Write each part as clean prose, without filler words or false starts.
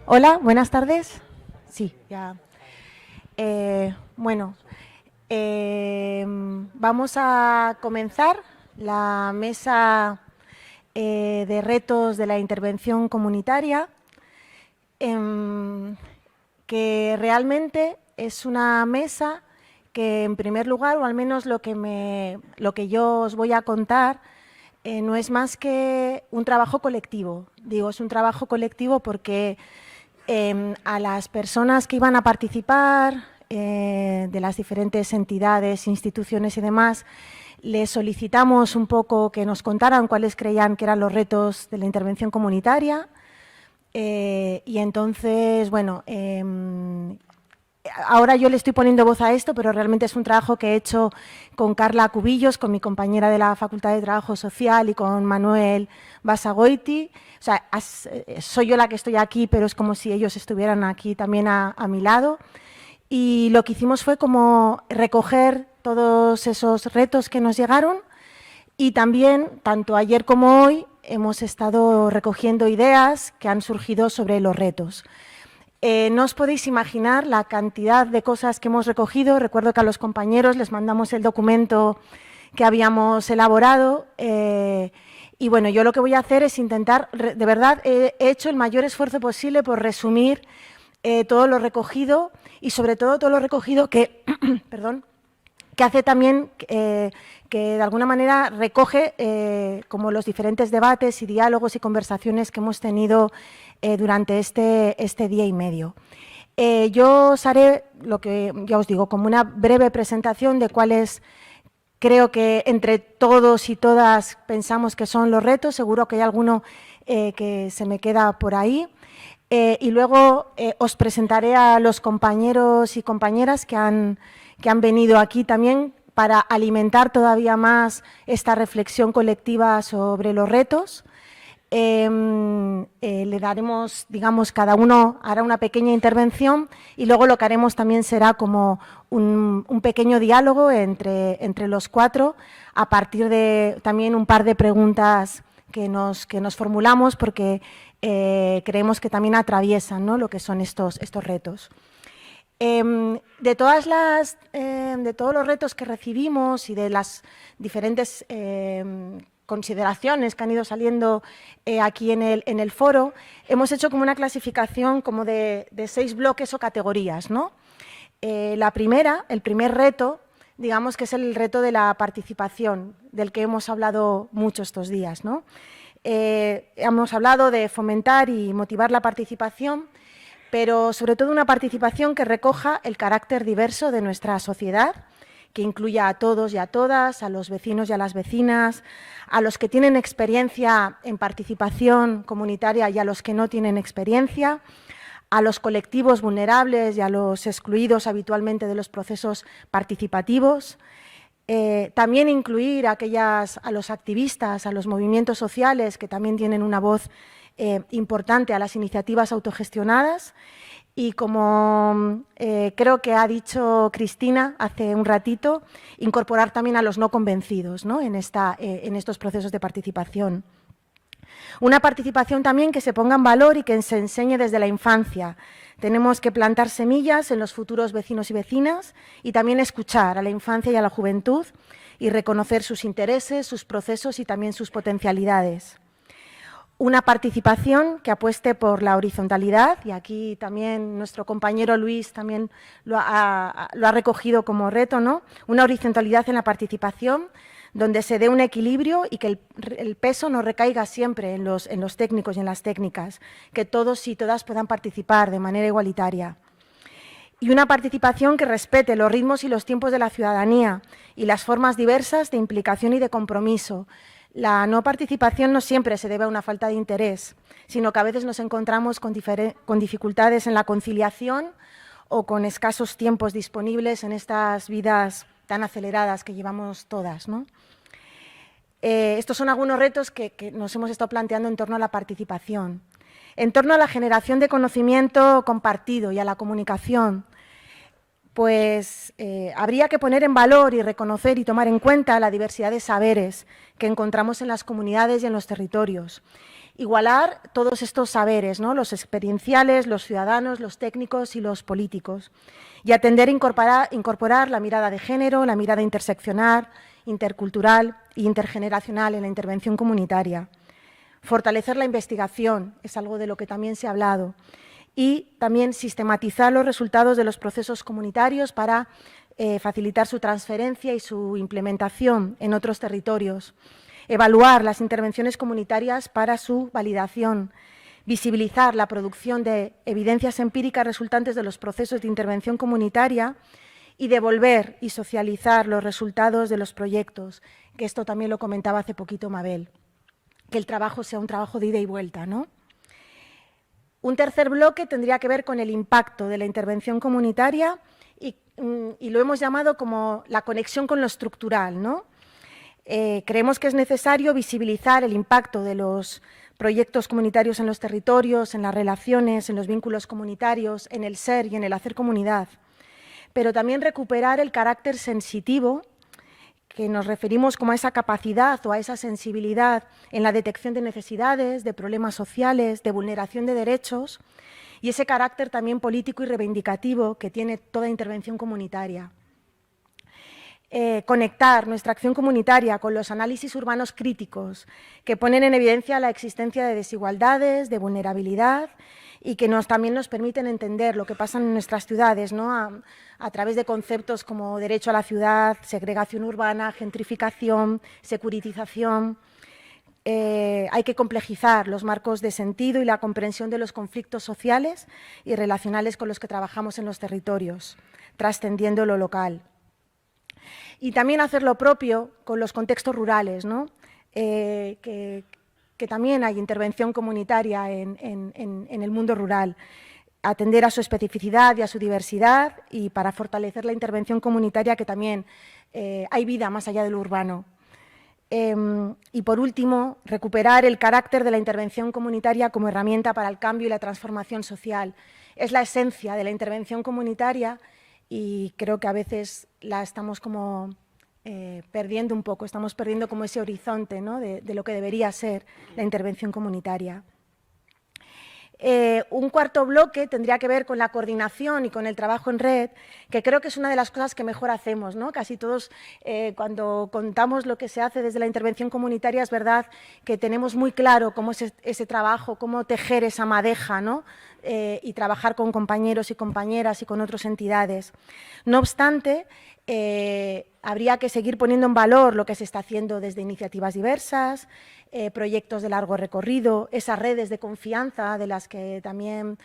Hola, buenas tardes. Sí, ya. Bueno, vamos a comenzar la mesa de retos de la intervención comunitaria, que realmente es una mesa que, en primer lugar, o al menos lo que yo os voy a contar, no es más que un trabajo colectivo. Digo, es un trabajo colectivo porque a las personas que iban a participar, de las diferentes entidades, instituciones y demás, les solicitamos un poco que nos contaran cuáles creían que eran los retos de la intervención comunitaria. Y entonces, bueno, ahora yo le estoy poniendo voz a esto, pero realmente es un trabajo que he hecho con Carla Cubillos, con mi compañera de la Facultad de Trabajo Social, y con Manuel Basagoiti. O sea, soy yo la que estoy aquí, pero es como si ellos estuvieran aquí también a mi lado. Y lo que hicimos fue como recoger todos esos retos que nos llegaron, y también, tanto ayer como hoy, hemos estado recogiendo ideas que han surgido sobre los retos. No os podéis imaginar la cantidad de cosas que hemos recogido. Recuerdo que a los compañeros les mandamos el documento que habíamos elaborado. Y bueno, yo lo que voy a hacer es intentar, de verdad, he hecho el mayor esfuerzo posible por resumir todo lo recogido, y sobre todo lo recogido que, perdón, que hace también que de alguna manera recoge como los diferentes debates y diálogos y conversaciones que hemos tenido durante este día y medio. Yo os haré, lo que ya os digo, como una breve presentación de cuáles creo que entre todos y todas pensamos que son los retos. Seguro que hay alguno que se me queda por ahí. Y luego os presentaré a los compañeros y compañeras que han venido aquí también para alimentar todavía más esta reflexión colectiva sobre los retos. Le daremos, digamos, cada uno hará una pequeña intervención, y luego lo que haremos también será como un pequeño diálogo entre los cuatro, a partir de también un par de preguntas que nos formulamos, porque creemos que también atraviesan, ¿no?, lo que son estos retos. De todos los retos que recibimos y de las diferentes consideraciones que han ido saliendo aquí en el foro, hemos hecho como una clasificación como de 6 bloques o categorías, ¿no? El primer reto, digamos que es el reto de la participación, del que hemos hablado mucho estos días, ¿no? Hemos hablado de fomentar y motivar la participación, pero sobre todo una participación que recoja el carácter diverso de nuestra sociedad, que incluya a todos y a todas, a los vecinos y a las vecinas, a los que tienen experiencia en participación comunitaria y a los que no tienen experiencia, a los colectivos vulnerables y a los excluidos habitualmente de los procesos participativos. También incluir a los activistas, a los movimientos sociales, que también tienen una voz importante, a las iniciativas autogestionadas. Y como creo que ha dicho Cristina hace un ratito, incorporar también a los no convencidos, ¿no?, en estos procesos de participación. Una participación también que se ponga en valor y que se enseñe desde la infancia. Tenemos que plantar semillas en los futuros vecinos y vecinas, y también escuchar a la infancia y a la juventud y reconocer sus intereses, sus procesos y también sus potencialidades. Una participación que apueste por la horizontalidad, y aquí también nuestro compañero Luis también lo ha recogido como reto, ¿no? Una horizontalidad en la participación donde se dé un equilibrio y que el peso no recaiga siempre en los técnicos y en las técnicas, que todos y todas puedan participar de manera igualitaria. Y una participación que respete los ritmos y los tiempos de la ciudadanía y las formas diversas de implicación y de compromiso. La no participación no siempre se debe a una falta de interés, sino que a veces nos encontramos con dificultades en la conciliación o con escasos tiempos disponibles en estas vidas tan aceleradas que llevamos todas, ¿no? Estos son algunos retos que nos hemos estado planteando en torno a la participación. En torno a la generación de conocimiento compartido y a la comunicación, pues habría que poner en valor y reconocer y tomar en cuenta la diversidad de saberes que encontramos en las comunidades y en los territorios. igualar todos estos saberes, ¿no? Los experienciales, los ciudadanos, los técnicos y los políticos, y atender a incorporar la mirada de género, la mirada interseccional, intercultural e intergeneracional en la intervención comunitaria. Fortalecer la investigación, es algo de lo que también se ha hablado, y también sistematizar los resultados de los procesos comunitarios para facilitar su transferencia y su implementación en otros territorios. Evaluar las intervenciones comunitarias para su validación, visibilizar la producción de evidencias empíricas resultantes de los procesos de intervención comunitaria y devolver y socializar los resultados de los proyectos, que esto también lo comentaba hace poquito Mabel, que el trabajo sea un trabajo de ida y vuelta, ¿no? Un tercer bloque tendría que ver con el impacto de la intervención comunitaria y lo hemos llamado como la conexión con lo estructural, ¿no? Creemos que es necesario visibilizar el impacto de los proyectos comunitarios en los territorios, en las relaciones, en los vínculos comunitarios, en el ser y en el hacer comunidad, pero también recuperar el carácter sensitivo, que nos referimos como a esa capacidad o a esa sensibilidad en la detección de necesidades, de problemas sociales, de vulneración de derechos, y ese carácter también político y reivindicativo que tiene toda intervención comunitaria. Conectar nuestra acción comunitaria con los análisis urbanos críticos que ponen en evidencia la existencia de desigualdades, de vulnerabilidad y que también nos permiten entender lo que pasa en nuestras ciudades, ¿no? a través de conceptos como derecho a la ciudad, segregación urbana, gentrificación, securitización. Hay que complejizar los marcos de sentido y la comprensión de los conflictos sociales y relacionales con los que trabajamos en los territorios, trascendiendo lo local. Y también hacer lo propio con los contextos rurales, ¿no? Que también hay intervención comunitaria en el mundo rural. Atender a su especificidad y a su diversidad y para fortalecer la intervención comunitaria que también hay vida más allá de lo urbano. Y por último, recuperar el carácter de la intervención comunitaria como herramienta para el cambio y la transformación social. Es la esencia de la intervención comunitaria y creo que a veces la estamos como perdiendo un poco, estamos perdiendo como ese horizonte, ¿no? de lo que debería ser la intervención comunitaria. Un cuarto bloque tendría que ver con la coordinación y con el trabajo en red, que creo que es una de las cosas que mejor hacemos, ¿no? Casi todos, cuando contamos lo que se hace desde la intervención comunitaria, es verdad que tenemos muy claro cómo es ese trabajo, cómo tejer esa madeja, ¿no? Y trabajar con compañeros y compañeras y con otras entidades. No obstante, habría que seguir poniendo en valor lo que se está haciendo desde iniciativas diversas, proyectos de largo recorrido, esas redes de confianza de las que también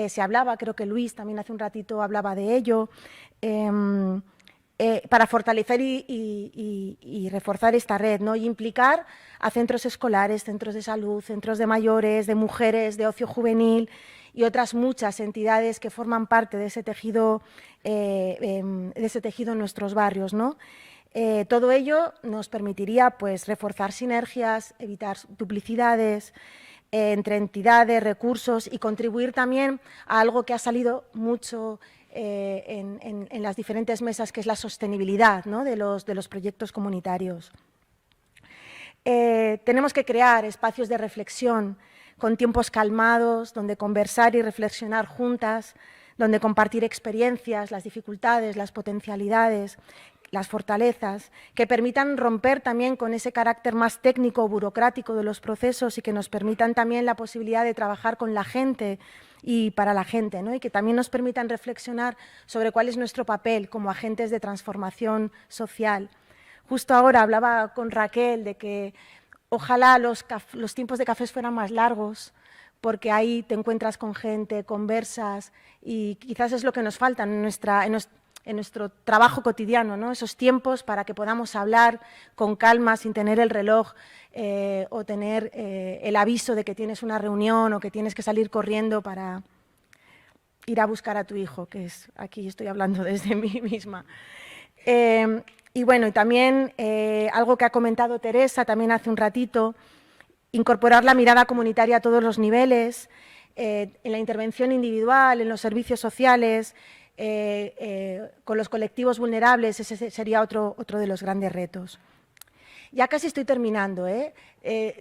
se hablaba, creo que Luis también hace un ratito hablaba de ello, para fortalecer y reforzar esta red, ¿no? Y implicar a centros escolares, centros de salud, centros de mayores, de mujeres, de ocio juvenil y otras muchas entidades que forman parte de ese tejido en nuestros barrios, ¿no? Todo ello nos permitiría pues, reforzar sinergias, evitar duplicidades entre entidades, recursos y contribuir también a algo que ha salido mucho en las diferentes mesas, que es la sostenibilidad, ¿no? de los proyectos comunitarios. Tenemos que crear espacios de reflexión con tiempos calmados, donde conversar y reflexionar juntas, donde compartir experiencias, las dificultades, las potencialidades, las fortalezas, que permitan romper también con ese carácter más técnico o burocrático de los procesos y que nos permitan también la posibilidad de trabajar con la gente y para la gente, ¿no? Y que también nos permitan reflexionar sobre cuál es nuestro papel como agentes de transformación social. Justo ahora hablaba con Raquel de que ojalá los tiempos de cafés fueran más largos, porque ahí te encuentras con gente, conversas y quizás es lo que nos falta en nuestro trabajo cotidiano, ¿no? Esos tiempos para que podamos hablar con calma, sin tener el reloj o tener el aviso de que tienes una reunión o que tienes que salir corriendo para ir a buscar a tu hijo, que es aquí estoy hablando desde mí misma. Y bueno, y también algo que ha comentado Teresa también hace un ratito, incorporar la mirada comunitaria a todos los niveles, en la intervención individual, en los servicios sociales, con los colectivos vulnerables, ese sería otro de los grandes retos. Ya casi estoy terminando,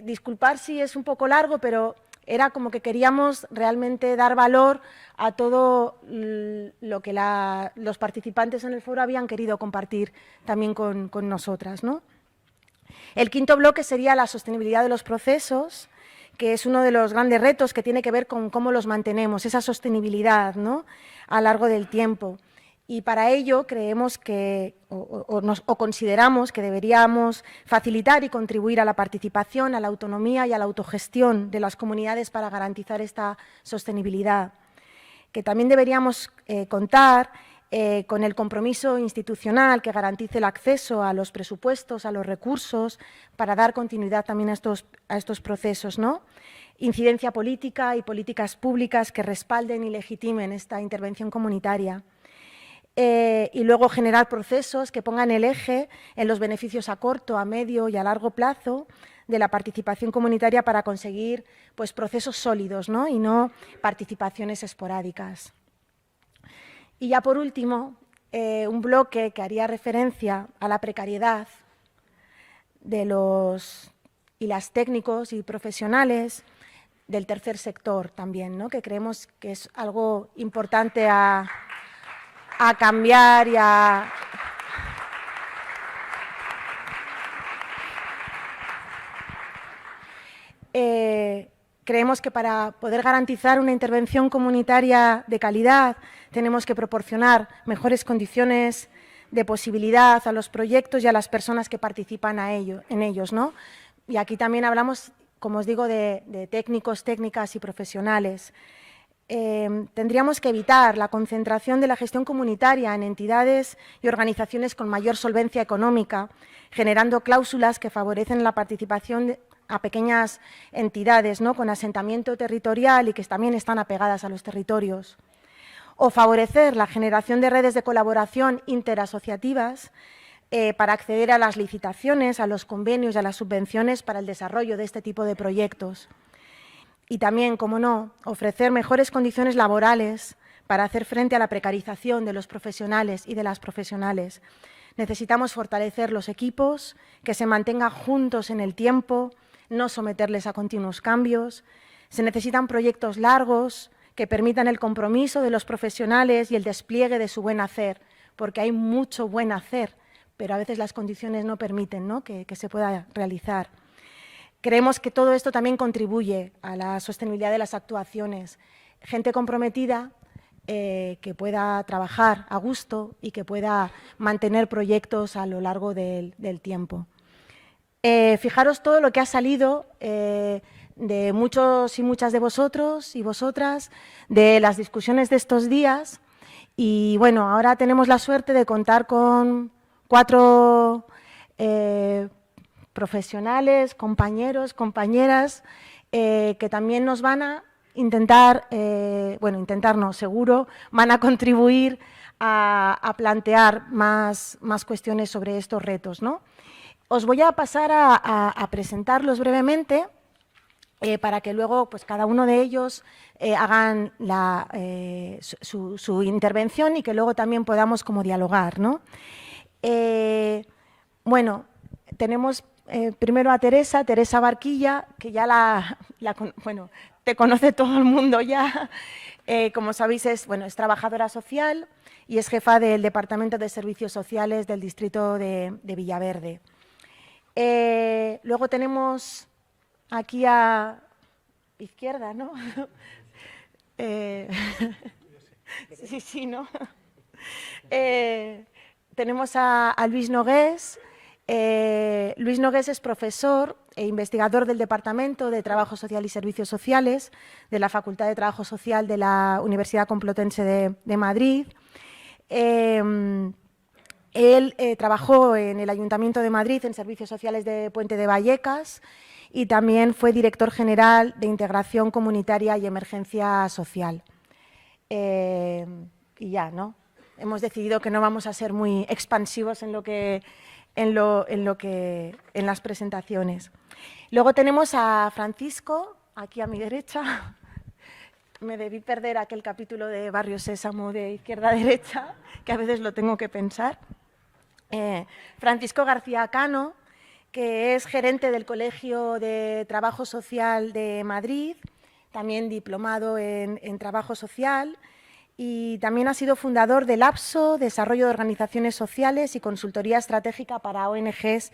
disculpar si es un poco largo, pero era como que queríamos realmente dar valor a todo lo que los participantes en el foro habían querido compartir también con nosotras, ¿no? El quinto bloque sería la sostenibilidad de los procesos, que es uno de los grandes retos que tiene que ver con cómo los mantenemos, esa sostenibilidad, ¿no?, a lo largo del tiempo. Y para ello creemos que, o consideramos que deberíamos facilitar y contribuir a la participación, a la autonomía y a la autogestión de las comunidades para garantizar esta sostenibilidad. Que también deberíamos contar con el compromiso institucional que garantice el acceso a los presupuestos, a los recursos, para dar continuidad también a estos procesos, ¿no? Incidencia política y políticas públicas que respalden y legitimen esta intervención comunitaria. Y luego generar procesos que pongan el eje en los beneficios a corto, a medio y a largo plazo de la participación comunitaria para conseguir, pues, procesos sólidos, ¿no?, y no participaciones esporádicas. Y ya por último, un bloque que haría referencia a la precariedad de los y las técnicos y profesionales del tercer sector también, ¿no?, que creemos que es algo importante a cambiar y a... Creemos que para poder garantizar una intervención comunitaria de calidad tenemos que proporcionar mejores condiciones de posibilidad a los proyectos y a las personas que participan en ellos, ¿no? Y aquí también hablamos, como os digo, de técnicos, técnicas y profesionales. Tendríamos que evitar la concentración de la gestión comunitaria en entidades y organizaciones con mayor solvencia económica, generando cláusulas que favorecen la participación a pequeñas entidades, ¿no?, con asentamiento territorial y que también están apegadas a los territorios. O favorecer la generación de redes de colaboración interasociativas para acceder a las licitaciones, a los convenios y a las subvenciones para el desarrollo de este tipo de proyectos. Y también, como no, ofrecer mejores condiciones laborales para hacer frente a la precarización de los profesionales y de las profesionales. Necesitamos fortalecer los equipos, que se mantengan juntos en el tiempo, no someterles a continuos cambios. Se necesitan proyectos largos que permitan el compromiso de los profesionales y el despliegue de su buen hacer, porque hay mucho buen hacer, pero a veces las condiciones no permiten, ¿no?, que se pueda realizar. Creemos que todo esto también contribuye a la sostenibilidad de las actuaciones. Gente comprometida que pueda trabajar a gusto y que pueda mantener proyectos a lo largo del tiempo. Fijaros todo lo que ha salido de muchos y muchas de vosotros y vosotras, de las discusiones de estos días. Y bueno, ahora tenemos la suerte de contar con 4 profesionales, compañeros, compañeras, que también nos van a intentar, seguro, van a contribuir a plantear más cuestiones sobre estos retos, ¿no? Os voy a pasar a presentarlos brevemente para que luego, pues, cada uno de ellos hagan su intervención y que luego también podamos como dialogar, ¿no? Bueno, tenemos primero a Teresa Barquilla, que ya te conoce todo el mundo ya. Como sabéis, es trabajadora social y es jefa del Departamento de Servicios Sociales del Distrito de Villaverde. Luego tenemos aquí a izquierda, ¿no? Sí, ¿no? Tenemos a Luis Nogués. Luis Nogués es profesor e investigador del Departamento de Trabajo Social y Servicios Sociales de la Facultad de Trabajo Social de la Universidad Complutense de Madrid. Él trabajó en el Ayuntamiento de Madrid en Servicios Sociales de Puente de Vallecas y también fue director general de Integración Comunitaria y Emergencia Social. Y ya, ¿no? Hemos decidido que no vamos a ser muy expansivos en las presentaciones. Luego tenemos a Francisco, aquí a mi derecha. Me debí perder aquel capítulo de Barrio Sésamo de izquierda a derecha, que a veces lo tengo que pensar. Francisco García Cano, que es gerente del Colegio de Trabajo Social de Madrid, también diplomado en Trabajo Social, y también ha sido fundador del APSO, Desarrollo de Organizaciones Sociales y Consultoría Estratégica para ONGs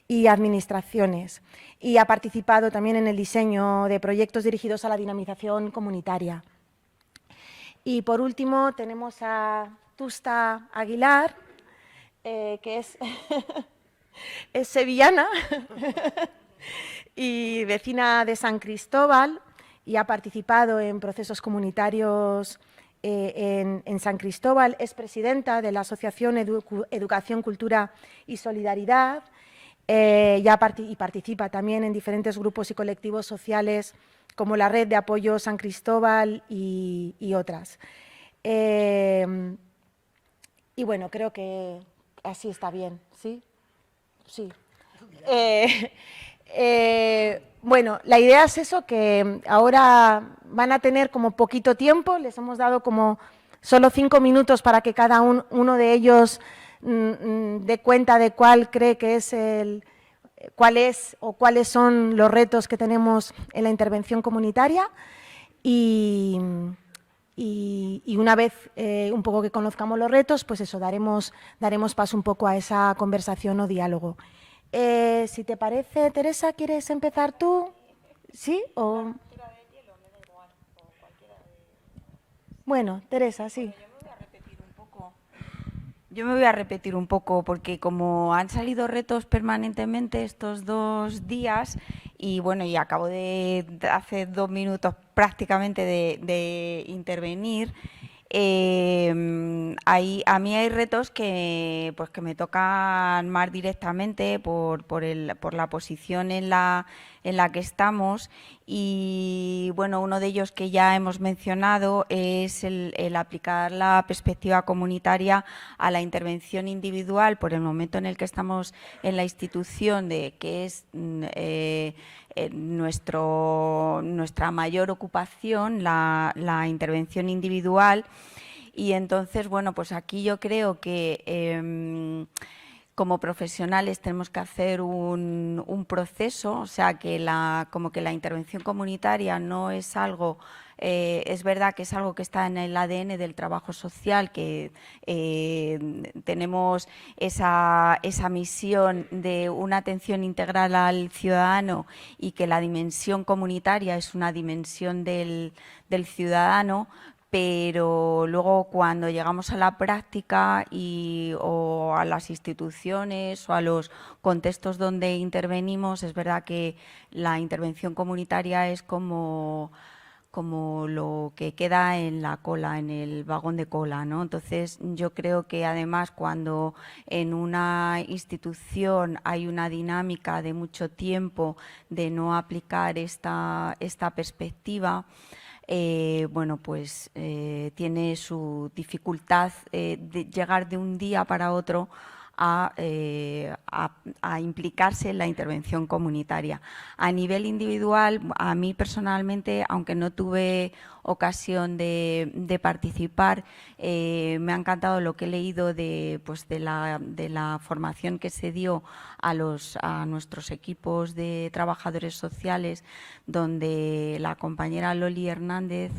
y Administraciones. Y ha participado también en el diseño de proyectos dirigidos a la dinamización comunitaria. Y por último tenemos a Tusta Aguilar, que es sevillana y vecina de San Cristóbal, y ha participado en procesos comunitarios en San Cristóbal. Es presidenta de la Asociación Educación, Cultura y Solidaridad, y participa también en diferentes grupos y colectivos sociales como la Red de Apoyo San Cristóbal y otras. Y bueno, creo que así está bien, ¿sí? Sí. Bueno, la idea es eso, que ahora van a tener como poquito tiempo, les hemos dado como solo 5 minutos para que cada uno de ellos dé cuenta de cuál cree que es cuáles son los retos que tenemos en la intervención comunitaria, y una vez un poco que conozcamos los retos, pues eso, daremos paso un poco a esa conversación o diálogo. Si te parece, Teresa, ¿quieres empezar tú? ¿Sí? ¿O? Bueno, Teresa, sí. Yo me voy a repetir un poco porque como han salido retos permanentemente estos 2 días y bueno, y acabo de hace 2 minutos prácticamente de intervenir, a mí hay retos que me tocan más directamente por la posición en la que estamos, y bueno, uno de ellos que ya hemos mencionado es el aplicar la perspectiva comunitaria a la intervención individual por el momento en el que estamos en la institución, que es nuestra mayor ocupación, la intervención individual. Y entonces, bueno, pues aquí yo creo que como profesionales tenemos que hacer un proceso, o sea, como que la intervención comunitaria no es algo, es verdad que es algo que está en el ADN del trabajo social, que tenemos esa misión de una atención integral al ciudadano y que la dimensión comunitaria es una dimensión del ciudadano, pero luego cuando llegamos a la práctica o a las instituciones o a los contextos donde intervenimos, es verdad que la intervención comunitaria es como lo que queda en la cola, en el vagón de cola, ¿no? Entonces, yo creo que además cuando en una institución hay una dinámica de mucho tiempo de no aplicar esta perspectiva, bueno, pues tiene su dificultad de llegar de un día para otro a implicarse en la intervención comunitaria. A nivel individual, a mí personalmente, aunque no tuve ocasión de participar, me ha encantado lo que he leído de la formación que se dio a nuestros equipos de trabajadores sociales, donde la compañera Loli Hernández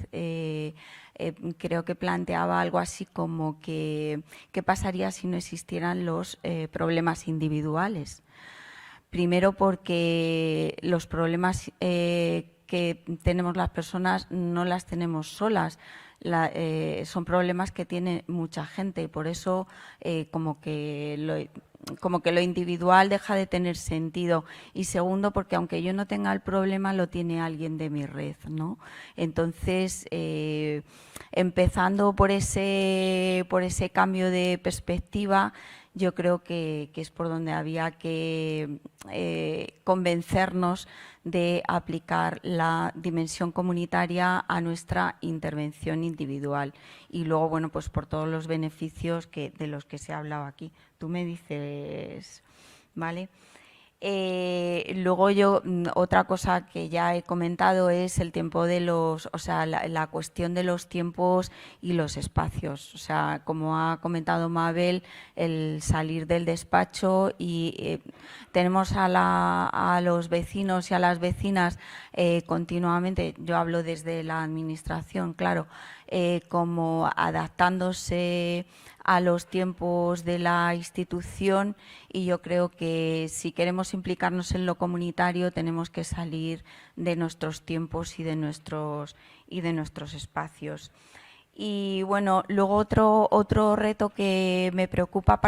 creo que planteaba algo así como qué pasaría si no existieran los problemas individuales. Primero porque los problemas que tenemos las personas no las tenemos solas, son problemas que tiene mucha gente, y por eso como que lo individual deja de tener sentido. Y segundo, porque aunque yo no tenga el problema, lo tiene alguien de mi red, ¿no? Entonces, empezando por ese cambio de perspectiva, yo creo que es por donde había que convencernos de aplicar la dimensión comunitaria a nuestra intervención individual. Y luego, bueno, pues por todos los beneficios de los que se ha hablado aquí. Tú me dices, ¿vale? Luego yo, otra cosa que ya he comentado es el tiempo de los, o sea, la cuestión de los tiempos y los espacios. O sea, como ha comentado Mabel, el salir del despacho y tenemos a los vecinos y a las vecinas continuamente, yo hablo desde la administración, claro, como adaptándose a los tiempos de la institución, y yo creo que si queremos implicarnos en lo comunitario tenemos que salir de nuestros tiempos y de nuestros espacios. Y bueno, luego otro reto que me preocupa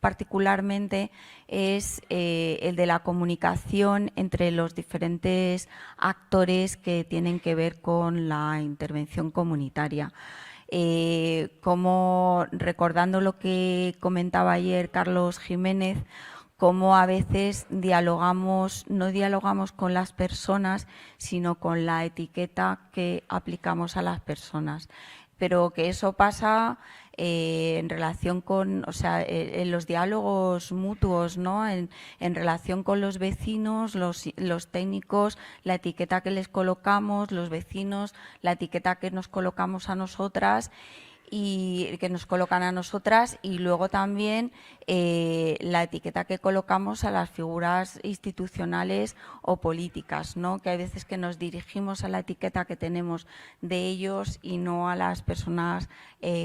particularmente es el de la comunicación entre los diferentes actores que tienen que ver con la intervención comunitaria. Como recordando lo que comentaba ayer Carlos Jiménez, cómo a veces no dialogamos con las personas, sino con la etiqueta que aplicamos a las personas. Pero que eso pasa en relación con, o sea, en los diálogos mutuos, ¿no? En relación con los vecinos, los técnicos, la etiqueta que les colocamos, los vecinos, la etiqueta que nos colocamos a nosotras y que nos colocan a nosotras, y luego también la etiqueta que colocamos a las figuras institucionales o políticas, ¿no? Que hay veces que nos dirigimos a la etiqueta que tenemos de ellos y no a las personas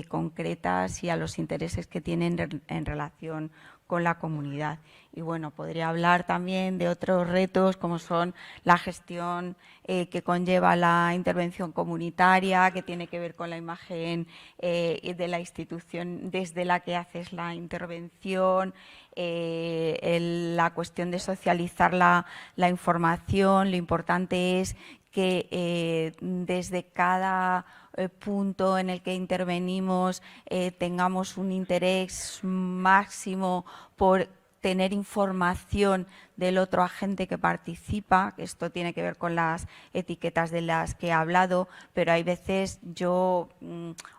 concretas y a los intereses que tienen en relación con la comunidad. Y bueno, podría hablar también de otros retos como son la gestión que conlleva la intervención comunitaria, que tiene que ver con la imagen de la institución desde la que haces la intervención, la cuestión de socializar la información. Lo importante es que desde cada punto en el que intervenimos tengamos un interés máximo por tener información del otro agente que participa. Esto tiene que ver con las etiquetas de las que he hablado, pero hay veces, yo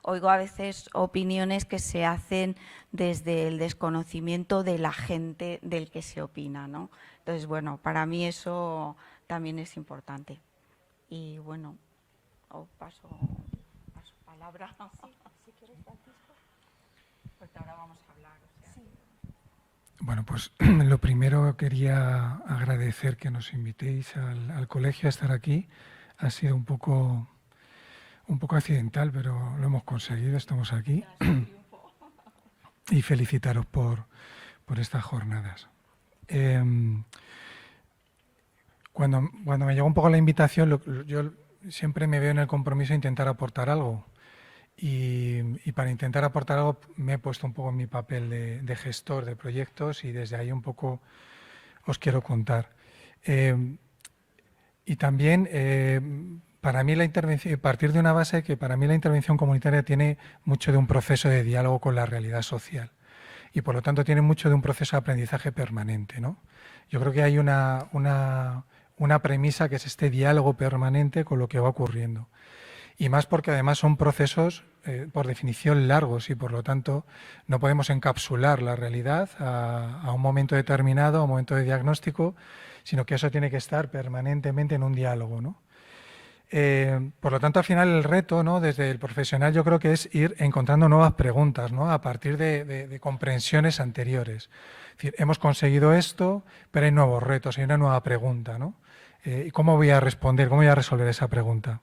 oigo a veces opiniones que se hacen desde el desconocimiento del agente del que se opina, ¿no? Entonces, bueno, para mí eso también es importante. Y bueno, paso palabra. Sí, si quieres, Francisco. Porque ahora vamos a hablar. O sea. Sí. Bueno, pues lo primero quería agradecer que nos invitéis al colegio a estar aquí. Ha sido un poco accidental, pero lo hemos conseguido, estamos aquí. Y felicitaros por estas jornadas. Cuando me llegó un poco la invitación, yo siempre me veo en el compromiso de intentar aportar algo. Y para intentar aportar algo me he puesto un poco en mi papel de gestor de proyectos, y desde ahí un poco os quiero contar. Y también para mí la intervención, partir de una base que para mí la intervención comunitaria tiene mucho de un proceso de diálogo con la realidad social, y por lo tanto tiene mucho de un proceso de aprendizaje permanente, ¿no? Yo creo que hay una premisa que es este diálogo permanente con lo que va ocurriendo. Y más porque además son procesos, por definición, largos, y por lo tanto no podemos encapsular la realidad a un momento determinado, a un momento de diagnóstico, sino que eso tiene que estar permanentemente en un diálogo, ¿no? Por lo tanto, al final el reto, ¿no?, desde el profesional, yo creo que es ir encontrando nuevas preguntas, ¿no?, a partir de comprensiones anteriores. Es decir, hemos conseguido esto, pero hay nuevos retos, hay una nueva pregunta, ¿no? ¿Y cómo voy a responder, cómo voy a resolver esa pregunta?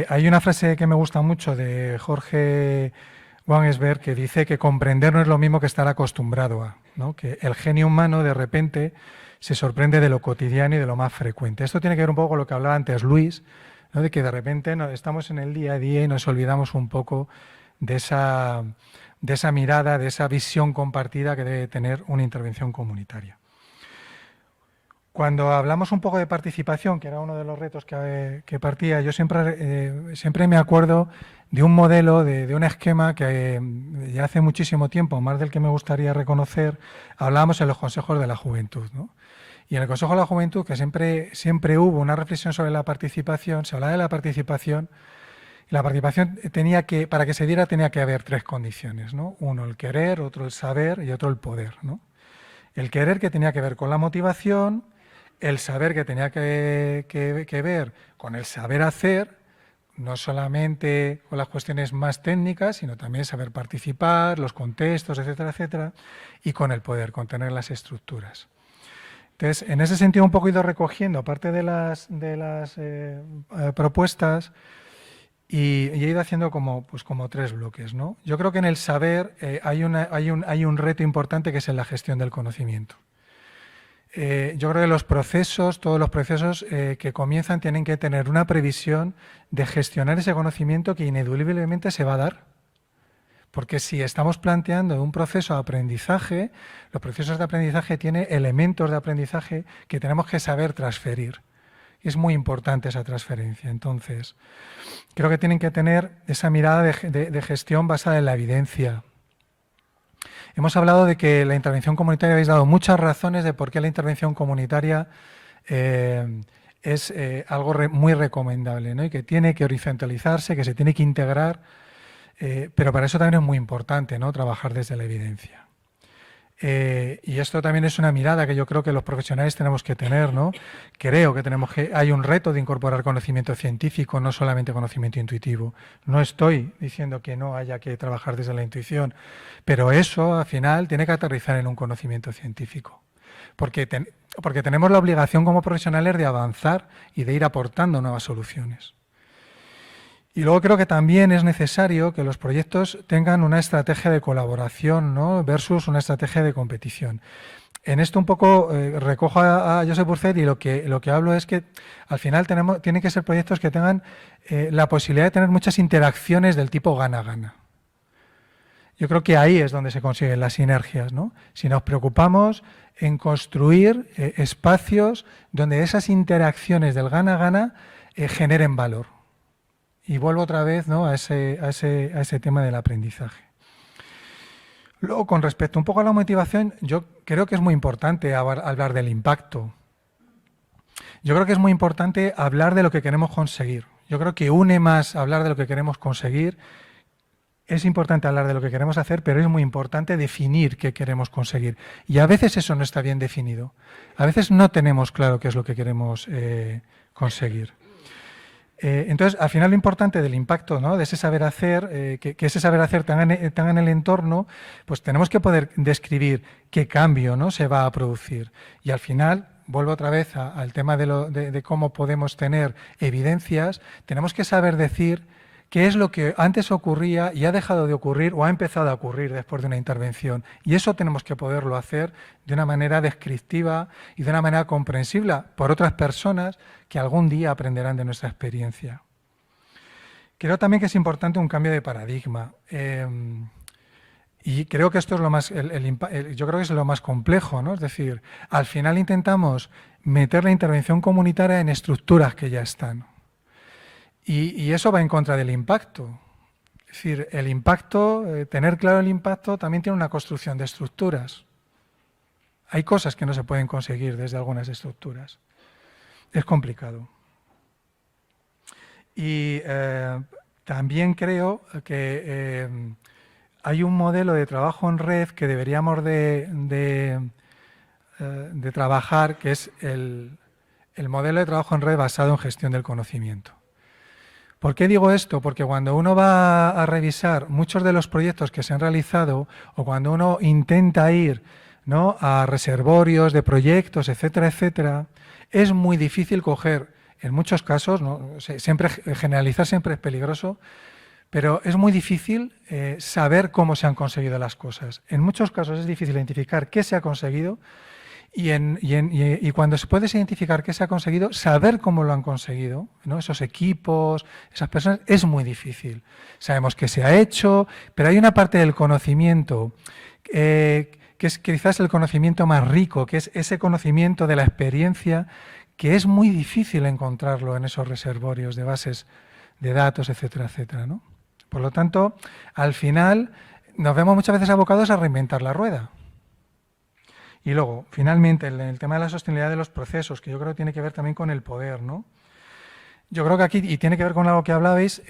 Hay una frase que me gusta mucho de Jorge Wagensberg que dice que comprender no es lo mismo que estar acostumbrado a, ¿no? Que el genio humano de repente se sorprende de lo cotidiano y de lo más frecuente. Esto tiene que ver un poco con lo que hablaba antes Luis, ¿no?, de que de repente estamos en el día a día y nos olvidamos un poco de esa mirada, de esa visión compartida que debe tener una intervención comunitaria. Cuando hablamos un poco de participación, que era uno de los retos que partía, yo siempre me acuerdo de un modelo, de un esquema que ya hace muchísimo tiempo, más del que me gustaría reconocer, hablábamos en los consejos de la juventud, ¿no? Y en el Consejo de la Juventud, que siempre hubo una reflexión sobre la participación, se hablaba de la participación, y la participación para que se diera tenía que haber tres condiciones, ¿no? Uno, el querer; otro, el saber; y otro, el poder, ¿no? El querer, que tenía que ver con la motivación, el saber, que tenía que ver con el saber hacer, no solamente con las cuestiones más técnicas, sino también saber participar, los contextos, etcétera, etcétera, y con el poder, con tener las estructuras. Entonces, en ese sentido, un poco he ido recogiendo parte de las propuestas y he ido haciendo como 3 bloques, ¿no? Yo creo que en el saber hay un reto importante, que es en la gestión del conocimiento. Yo creo que los procesos, todos los procesos que comienzan, tienen que tener una previsión de gestionar ese conocimiento que ineludiblemente se va a dar. Porque si estamos planteando un proceso de aprendizaje, los procesos de aprendizaje tienen elementos de aprendizaje que tenemos que saber transferir. Es muy importante esa transferencia. Entonces, creo que tienen que tener esa mirada de gestión basada en la evidencia. Hemos hablado de que la intervención comunitaria, habéis dado muchas razones de por qué la intervención comunitaria es algo muy recomendable, ¿no? Y que tiene que horizontalizarse, que se tiene que integrar, pero para eso también es muy importante, ¿no?, trabajar desde la evidencia. Y esto también es una mirada que yo creo que los profesionales tenemos que tener, ¿no? Creo que hay un reto de incorporar conocimiento científico, no solamente conocimiento intuitivo. No estoy diciendo que no haya que trabajar desde la intuición, pero eso al final tiene que aterrizar en un conocimiento científico. Porque tenemos la obligación como profesionales de avanzar y de ir aportando nuevas soluciones. Y luego creo que también es necesario que los proyectos tengan una estrategia de colaboración, ¿no?, versus una estrategia de competición. En esto un poco recojo a Josep Burcet, y lo que hablo es que al final tienen que ser proyectos que tengan la posibilidad de tener muchas interacciones del tipo gana-gana. Yo creo que ahí es donde se consiguen las sinergias, ¿no? Si nos preocupamos en construir espacios donde esas interacciones del gana-gana generen valor. Y vuelvo otra vez, ¿no?, a ese tema del aprendizaje. Luego, con respecto un poco a la motivación, yo creo que es muy importante hablar del impacto. Yo creo que es muy importante hablar de lo que queremos conseguir. Yo creo que une más hablar de lo que queremos conseguir. Es importante hablar de lo que queremos hacer, pero es muy importante definir qué queremos conseguir. Y a veces eso no está bien definido. A veces no tenemos claro qué es lo que queremos conseguir. Entonces, al final lo importante del impacto, ¿no?, de ese saber hacer, que ese saber hacer tenga en el entorno, pues tenemos que poder describir qué cambio, ¿no?, se va a producir. Y al final, vuelvo otra vez al tema de cómo podemos tener evidencias, tenemos que saber decir qué es lo que antes ocurría y ha dejado de ocurrir o ha empezado a ocurrir después de una intervención. Y eso tenemos que poderlo hacer de una manera descriptiva y de una manera comprensible por otras personas que algún día aprenderán de nuestra experiencia. Creo también que es importante un cambio de paradigma. Y creo que esto es lo más, yo creo que es lo más complejo, ¿no? Es decir, al final intentamos meter la intervención comunitaria en estructuras que ya están. Y eso va en contra del impacto. Es decir, el impacto, tener claro el impacto, también tiene una construcción de estructuras. Hay cosas que no se pueden conseguir desde algunas estructuras. Es complicado. Y también creo que hay un modelo de trabajo en red que deberíamos de trabajar, que es el modelo de trabajo en red basado en gestión del conocimiento. ¿Por qué digo esto? Porque cuando uno va a revisar muchos de los proyectos que se han realizado, o cuando uno intenta ir, ¿no?, a reservorios de proyectos, etcétera, etcétera, es muy difícil coger, en muchos casos, ¿no?, generalizar siempre es peligroso, pero es muy difícil saber cómo se han conseguido las cosas. En muchos casos es difícil identificar qué se ha conseguido, y cuando se puede identificar qué se ha conseguido, saber cómo lo han conseguido, ¿no?, esos equipos, esas personas, es muy difícil. Sabemos que se ha hecho, pero hay una parte del conocimiento que es quizás el conocimiento más rico, que es ese conocimiento de la experiencia, que es muy difícil encontrarlo en esos reservorios de bases de datos, etcétera, etcétera, ¿no? Por lo tanto, al final nos vemos muchas veces abocados a reinventar la rueda. Y luego, finalmente, el tema de la sostenibilidad de los procesos, que yo creo que tiene que ver también con el poder, ¿no? Yo creo que aquí, y tiene que ver con algo que hablabais,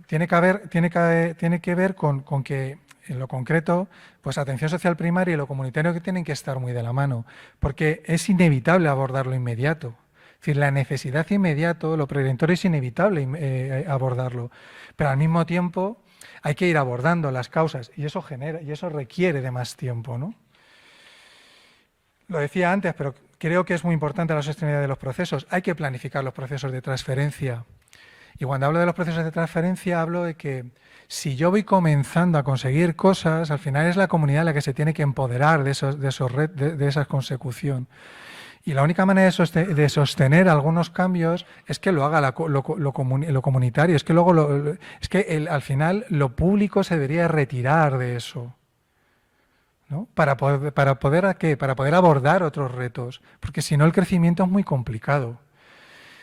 tiene que ver con que en lo concreto, pues atención social primaria y lo comunitario que tienen que estar muy de la mano, porque es inevitable abordar lo inmediato. Es decir, la necesidad inmediato, lo preventorio es inevitable abordarlo, pero al mismo tiempo hay que ir abordando las causas y eso requiere de más tiempo, ¿no? Lo decía antes, pero creo que es muy importante la sostenibilidad de los procesos. Hay que planificar los procesos de transferencia. Y cuando hablo de los procesos de transferencia, hablo de que si yo voy comenzando a conseguir cosas, al final es la comunidad la que se tiene que empoderar de esa consecución. Y la única manera de sostener algunos cambios es que lo haga lo comunitario. Es que luego al final lo público se debería retirar de eso, ¿no? Para poder abordar otros retos, porque si no el crecimiento es muy complicado.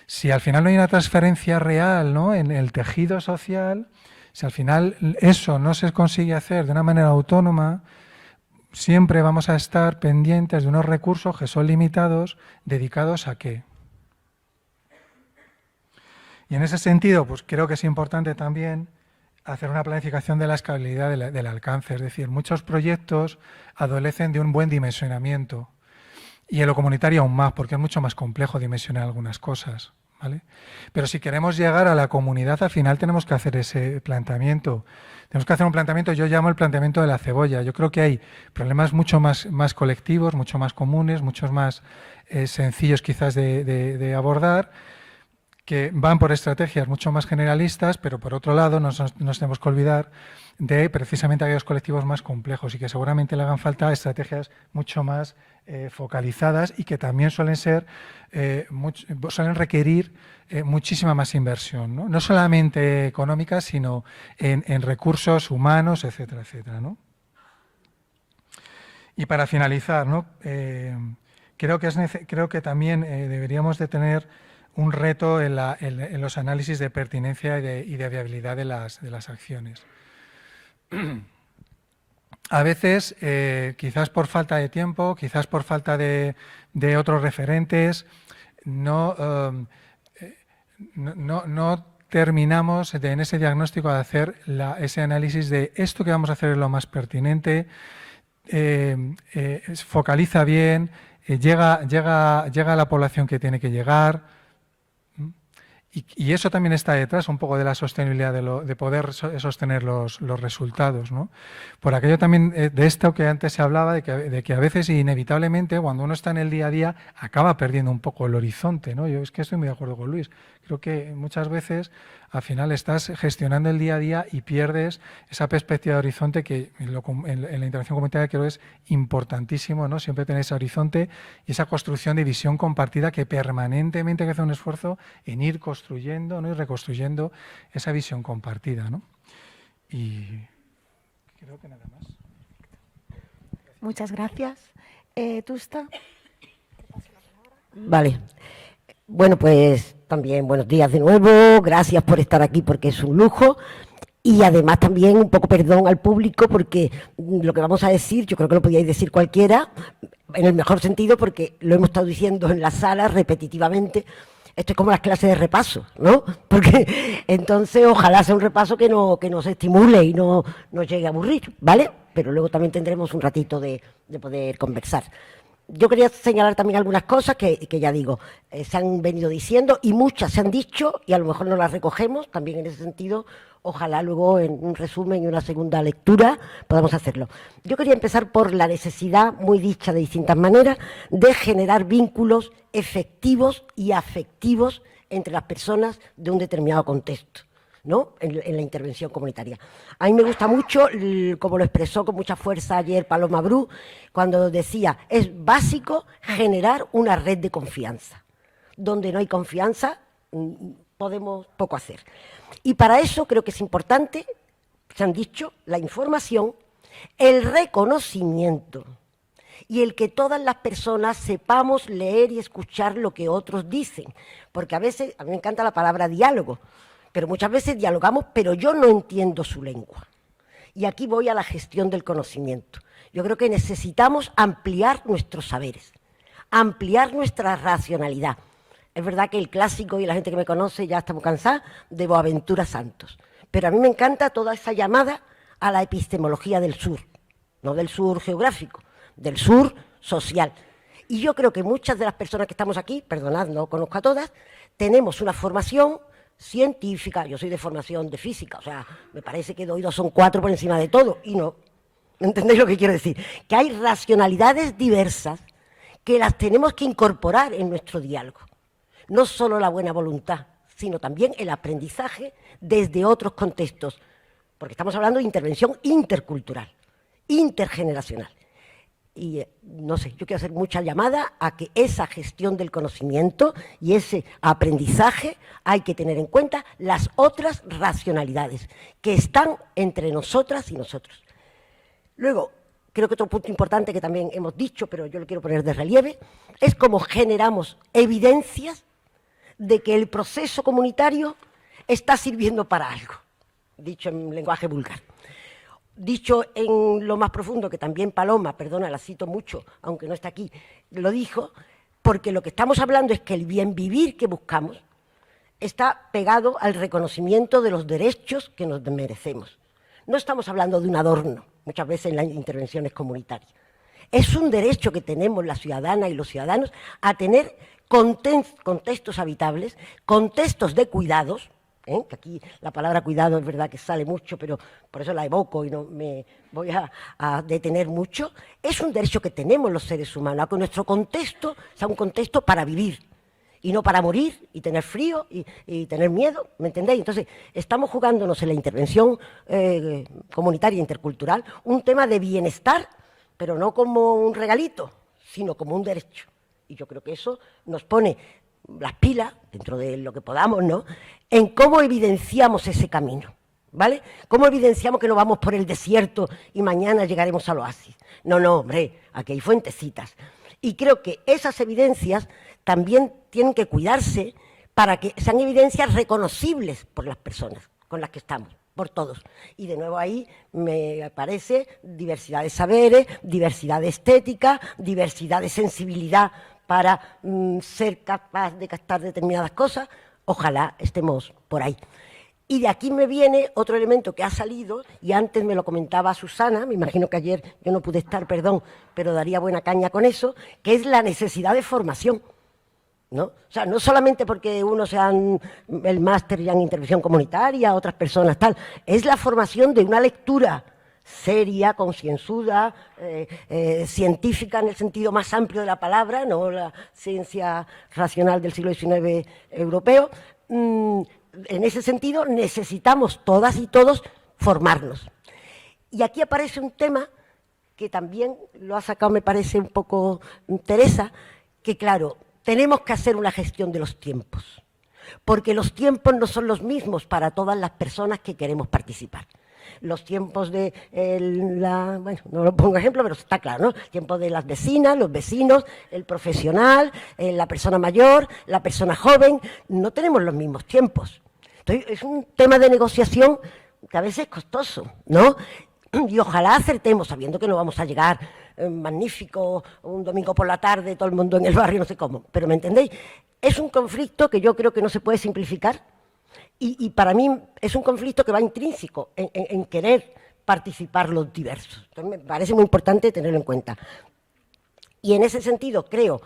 Si al final no hay una transferencia real, ¿no?, en el tejido social, si al final eso no se consigue hacer de una manera autónoma, siempre vamos a estar pendientes de unos recursos que son limitados, dedicados a qué. Y en ese sentido, pues creo que es importante también hacer una planificación de la escalabilidad del alcance. Es decir, muchos proyectos adolecen de un buen dimensionamiento. Y en lo comunitario aún más, porque es mucho más complejo dimensionar algunas cosas, ¿vale? Pero si queremos llegar a la comunidad, al final tenemos que hacer ese planteamiento. Tenemos que hacer un planteamiento, yo llamo el planteamiento de la cebolla. Yo creo que hay problemas mucho más colectivos, mucho más comunes, muchos más sencillos quizás de abordar, que van por estrategias mucho más generalistas, pero por otro lado no nos tenemos que olvidar de precisamente aquellos colectivos más complejos y que seguramente le hagan falta estrategias mucho más focalizadas y que también suelen requerir muchísima más inversión, ¿no? No solamente económica, sino en recursos humanos, etcétera, etcétera, ¿no? Y para finalizar, ¿no? Creo que también deberíamos de tener un reto en los análisis de pertinencia y de viabilidad de las acciones. A veces, quizás por falta de tiempo, quizás por falta de otros referentes, no terminamos en ese diagnóstico de hacer ese análisis de esto que vamos a hacer es lo más pertinente, focaliza bien, llega a la población que tiene que llegar. Y eso también está detrás un poco de la sostenibilidad, de poder sostener los resultados, ¿no? Por aquello también de esto que antes se hablaba, de que a veces inevitablemente cuando uno está en el día a día acaba perdiendo un poco el horizonte, ¿no? Yo es que estoy muy de acuerdo con Luis. Creo que muchas veces al final estás gestionando el día a día y pierdes esa perspectiva de horizonte que en la intervención comunitaria creo es importantísimo, ¿no? Siempre tener ese horizonte y esa construcción de visión compartida que permanentemente hay que hacer un esfuerzo en ir construyendo, ¿no?, y reconstruyendo esa visión compartida, ¿no? Y creo que nada más. Muchas gracias. Tusta. Vale. Bueno, pues también buenos días de nuevo, gracias por estar aquí porque es un lujo y además también un poco perdón al público porque lo que vamos a decir, yo creo que lo podíais decir cualquiera, en el mejor sentido porque lo hemos estado diciendo en la sala repetitivamente. Esto es como las clases de repaso, ¿no? Porque entonces ojalá sea un repaso que nos estimule y no nos llegue a aburrir, ¿vale? Pero luego también tendremos un ratito de poder conversar. Yo quería señalar también algunas cosas que ya digo, se han venido diciendo y muchas se han dicho y a lo mejor no las recogemos, también en ese sentido, ojalá luego en un resumen y una segunda lectura podamos hacerlo. Yo quería empezar por la necesidad, muy dicha de distintas maneras, de generar vínculos efectivos y afectivos entre las personas de un determinado contexto, ¿no? En la intervención comunitaria. A mí me gusta mucho, como lo expresó con mucha fuerza ayer Paloma Bru, cuando decía, es básico generar una red de confianza. Donde no hay confianza, podemos poco hacer. Y para eso creo que es importante, se han dicho, la información, el reconocimiento y el que todas las personas sepamos leer y escuchar lo que otros dicen. Porque a veces, a mí me encanta la palabra diálogo, pero muchas veces dialogamos, pero yo no entiendo su lengua. Y aquí voy a la gestión del conocimiento. Yo creo que necesitamos ampliar nuestros saberes, ampliar nuestra racionalidad. Es verdad que el clásico y la gente que me conoce ya estamos cansados de Boaventura Santos, pero a mí me encanta toda esa llamada a la epistemología del sur, no del sur geográfico, del sur social. Y yo creo que muchas de las personas que estamos aquí, perdonad, no conozco a todas, tenemos una formación científica. Yo soy de formación de física, o sea, me parece que 2 y 2 son 4 por encima de todo, y no. ¿Entendéis lo que quiero decir? Que hay racionalidades diversas que las tenemos que incorporar en nuestro diálogo. No solo la buena voluntad, sino también el aprendizaje desde otros contextos, porque estamos hablando de intervención intercultural, intergeneracional. Y no sé, yo quiero hacer mucha llamada a que esa gestión del conocimiento y ese aprendizaje hay que tener en cuenta las otras racionalidades que están entre nosotras y nosotros. Luego, creo que otro punto importante que también hemos dicho, pero yo lo quiero poner de relieve, es cómo generamos evidencias de que el proceso comunitario está sirviendo para algo, dicho en lenguaje vulgar. Dicho en lo más profundo, que también Paloma, perdona, la cito mucho, aunque no está aquí, lo dijo, porque lo que estamos hablando es que el bien vivir que buscamos está pegado al reconocimiento de los derechos que nos merecemos. No estamos hablando de un adorno, muchas veces en las intervenciones comunitarias. Es un derecho que tenemos las ciudadanas y los ciudadanos a tener contextos habitables, contextos de cuidados, que aquí la palabra cuidado es verdad que sale mucho, pero por eso la evoco y no me voy a detener mucho. Es un derecho que tenemos los seres humanos, a que nuestro contexto sea un contexto para vivir y no para morir y tener frío y tener miedo, ¿me entendéis? Entonces, estamos jugándonos en la intervención comunitaria intercultural un tema de bienestar, pero no como un regalito, sino como un derecho. Y yo creo que eso nos pone las pilas, dentro de lo que podamos, ¿no?, en cómo evidenciamos ese camino, ¿vale? Cómo evidenciamos que no vamos por el desierto y mañana llegaremos al oasis. No, no, hombre, aquí hay fuentecitas. Y creo que esas evidencias también tienen que cuidarse para que sean evidencias reconocibles por las personas con las que estamos, por todos. Y de nuevo ahí me parece diversidad de saberes, diversidad de estética, diversidad de sensibilidad para ser capaz de captar determinadas cosas. Ojalá estemos por ahí. Y de aquí me viene otro elemento que ha salido, y antes me lo comentaba Susana, me imagino que ayer yo no pude estar, perdón, pero daría buena caña con eso, que es la necesidad de formación, ¿no? O sea, no solamente porque uno sea el máster ya en intervención comunitaria, otras personas tal, es la formación de una lectura seria, concienzuda, científica en el sentido más amplio de la palabra, no la ciencia racional del siglo XIX europeo. En ese sentido necesitamos todas y todos formarnos. Y aquí aparece un tema que también lo ha sacado, me parece, un poco Teresa, que claro, tenemos que hacer una gestión de los tiempos, porque los tiempos no son los mismos para todas las personas que queremos participar. Los tiempos de bueno, no lo pongo ejemplo, pero está claro, ¿no? El tiempo de las vecinas, los vecinos, el profesional, la persona mayor, la persona joven, no tenemos los mismos tiempos. Entonces, es un tema de negociación que a veces es costoso, ¿no? Y ojalá acertemos, sabiendo que no vamos a llegar magnífico un domingo por la tarde, todo el mundo en el barrio, no sé cómo, pero ¿me entendéis? Es un conflicto que yo creo que no se puede simplificar. Y para mí es un conflicto que va intrínseco en querer participar los diversos. Entonces me parece muy importante tenerlo en cuenta. Y en ese sentido creo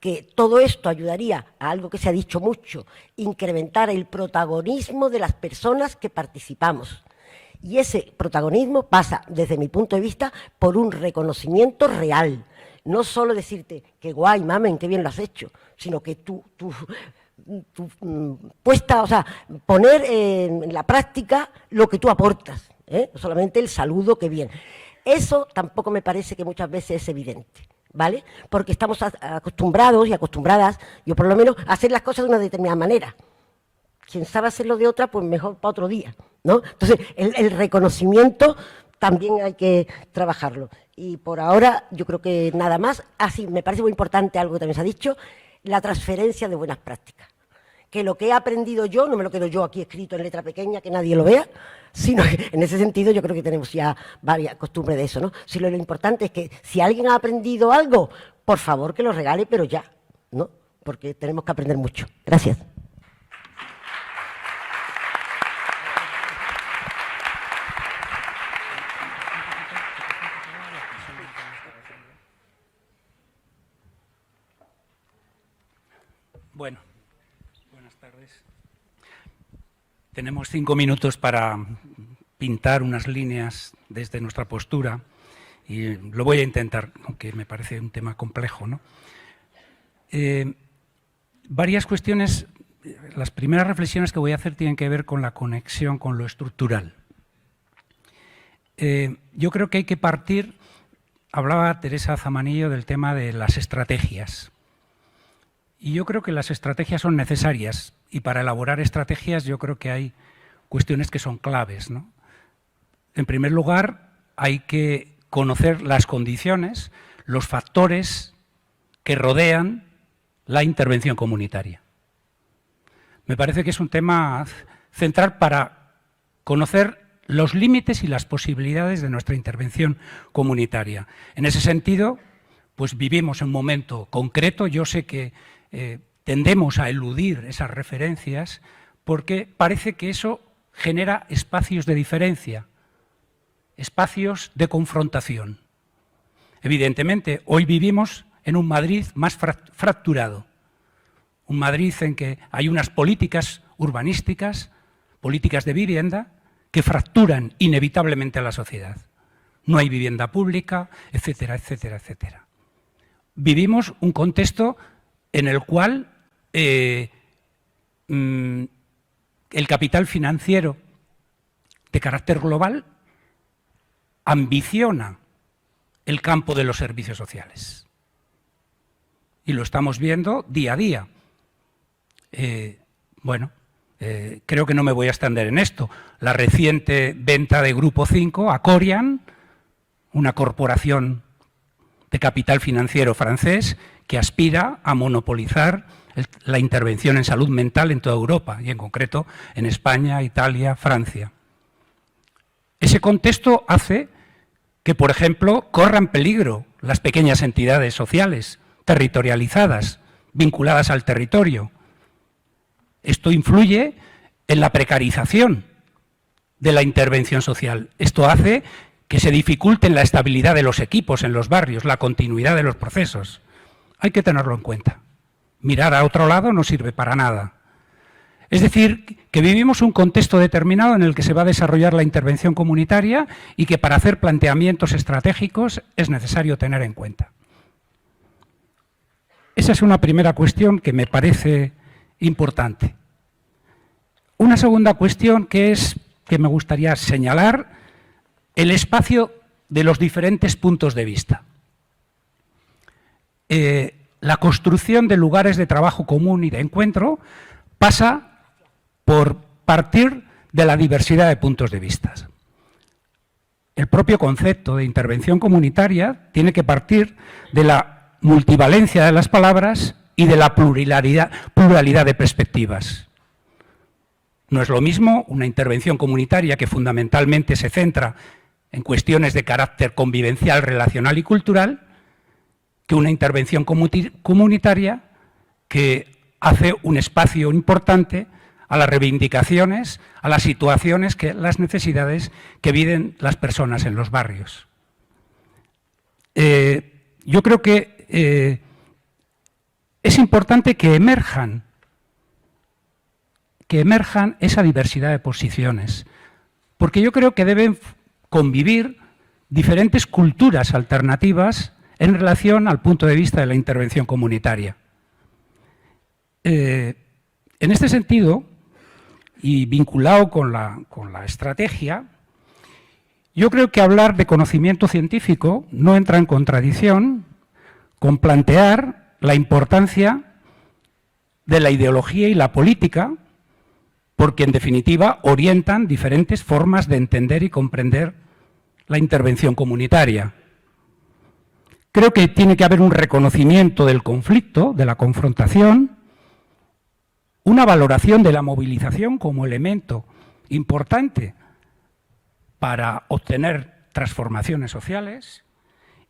que todo esto ayudaría a algo que se ha dicho mucho, incrementar el protagonismo de las personas que participamos. Y ese protagonismo pasa, desde mi punto de vista, por un reconocimiento real. No solo decirte, qué guay, mamen, qué bien lo has hecho, sino que tú puesta, o sea, poner en la práctica lo que tú aportas, no solamente el saludo, que bien. Eso tampoco me parece que muchas veces es evidente, ¿vale? Porque estamos acostumbrados y acostumbradas, yo por lo menos, a hacer las cosas de una determinada manera. Quien sabe hacerlo de otra, pues mejor para otro día, ¿no? Entonces, el reconocimiento también hay que trabajarlo. Y por ahora, yo creo que nada más. Así, me parece muy importante algo que también se ha dicho, la transferencia de buenas prácticas. Que lo que he aprendido yo, no me lo quedo yo aquí escrito en letra pequeña, que nadie lo vea, sino que en ese sentido yo creo que tenemos ya varias costumbres de eso, ¿no? Si lo importante es que si alguien ha aprendido algo, por favor que lo regale, pero ya, ¿no? Porque tenemos que aprender mucho. Gracias. Tenemos 5 minutos para pintar unas líneas desde nuestra postura y lo voy a intentar, aunque me parece un tema complejo, ¿no? Varias cuestiones, las primeras reflexiones que voy a hacer tienen que ver con la conexión con lo estructural. Yo creo que hay que partir, hablaba Teresa Zamanillo del tema de las estrategias. Y yo creo que las estrategias son necesarias y para elaborar estrategias yo creo que hay cuestiones que son claves, ¿no? En primer lugar, hay que conocer las condiciones, los factores que rodean la intervención comunitaria. Me parece que es un tema central para conocer los límites y las posibilidades de nuestra intervención comunitaria. En ese sentido, pues vivimos en un momento concreto. Yo sé que tendemos a eludir esas referencias porque parece que eso genera espacios de diferencia, espacios de confrontación. Evidentemente, hoy vivimos en un Madrid más fracturado, un Madrid en que hay unas políticas urbanísticas, políticas de vivienda, que fracturan inevitablemente a la sociedad. No hay vivienda pública, etcétera, etcétera, etcétera. Vivimos un contexto en el cual el capital financiero de carácter global ambiciona el campo de los servicios sociales. Y lo estamos viendo día a día. Creo que no me voy a extender en esto. La reciente venta de Grupo 5 a Corian, una corporación de capital financiero francés que aspira a monopolizar la intervención en salud mental en toda Europa y en concreto en España, Italia, Francia. Ese contexto hace que, por ejemplo, corran peligro las pequeñas entidades sociales territorializadas, vinculadas al territorio. Esto influye en la precarización de la intervención social. Esto hace que se dificulte la estabilidad de los equipos en los barrios, la continuidad de los procesos. Hay que tenerlo en cuenta. Mirar a otro lado no sirve para nada. Es decir, que vivimos un contexto determinado en el que se va a desarrollar la intervención comunitaria y que para hacer planteamientos estratégicos es necesario tener en cuenta. Esa es una primera cuestión que me parece importante. Una segunda cuestión que me gustaría señalar, el espacio de los diferentes puntos de vista. La construcción de lugares de trabajo común y de encuentro pasa por partir de la diversidad de puntos de vista. El propio concepto de intervención comunitaria tiene que partir de la multivalencia de las palabras y de la pluralidad de perspectivas. No es lo mismo una intervención comunitaria que fundamentalmente se centra en cuestiones de carácter convivencial, relacional y cultural, que una intervención comunitaria que hace un espacio importante a las reivindicaciones, a las situaciones, las necesidades que viven las personas en los barrios. Yo creo que es importante que emerjan esa diversidad de posiciones, porque yo creo que deben convivir diferentes culturas alternativas en relación al punto de vista de la intervención comunitaria. En este sentido, y vinculado con la estrategia, yo creo que hablar de conocimiento científico no entra en contradicción con plantear la importancia de la ideología y la política, porque en definitiva orientan diferentes formas de entender y comprender la intervención comunitaria. Creo que tiene que haber un reconocimiento del conflicto, de la confrontación, una valoración de la movilización como elemento importante para obtener transformaciones sociales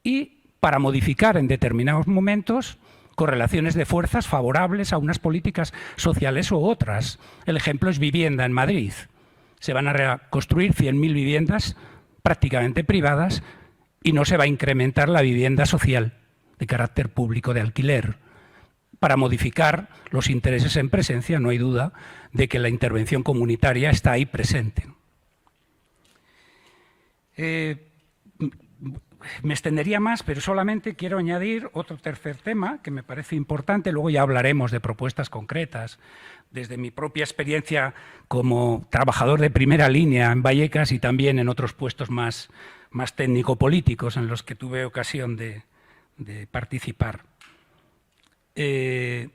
y para modificar en determinados momentos correlaciones de fuerzas favorables a unas políticas sociales u otras. El ejemplo es vivienda en Madrid. Se van a reconstruir 100.000 viviendas prácticamente privadas y no se va a incrementar la vivienda social de carácter público de alquiler. para modificar los intereses en presencia. No hay duda de que la intervención comunitaria está ahí presente. Me extendería más, pero solamente quiero añadir otro tercer tema que me parece importante. Luego ya hablaremos de propuestas concretas. Desde mi propia experiencia como trabajador de primera línea en Vallecas y también en otros puestos más técnico-políticos en los que tuve ocasión de participar. Creo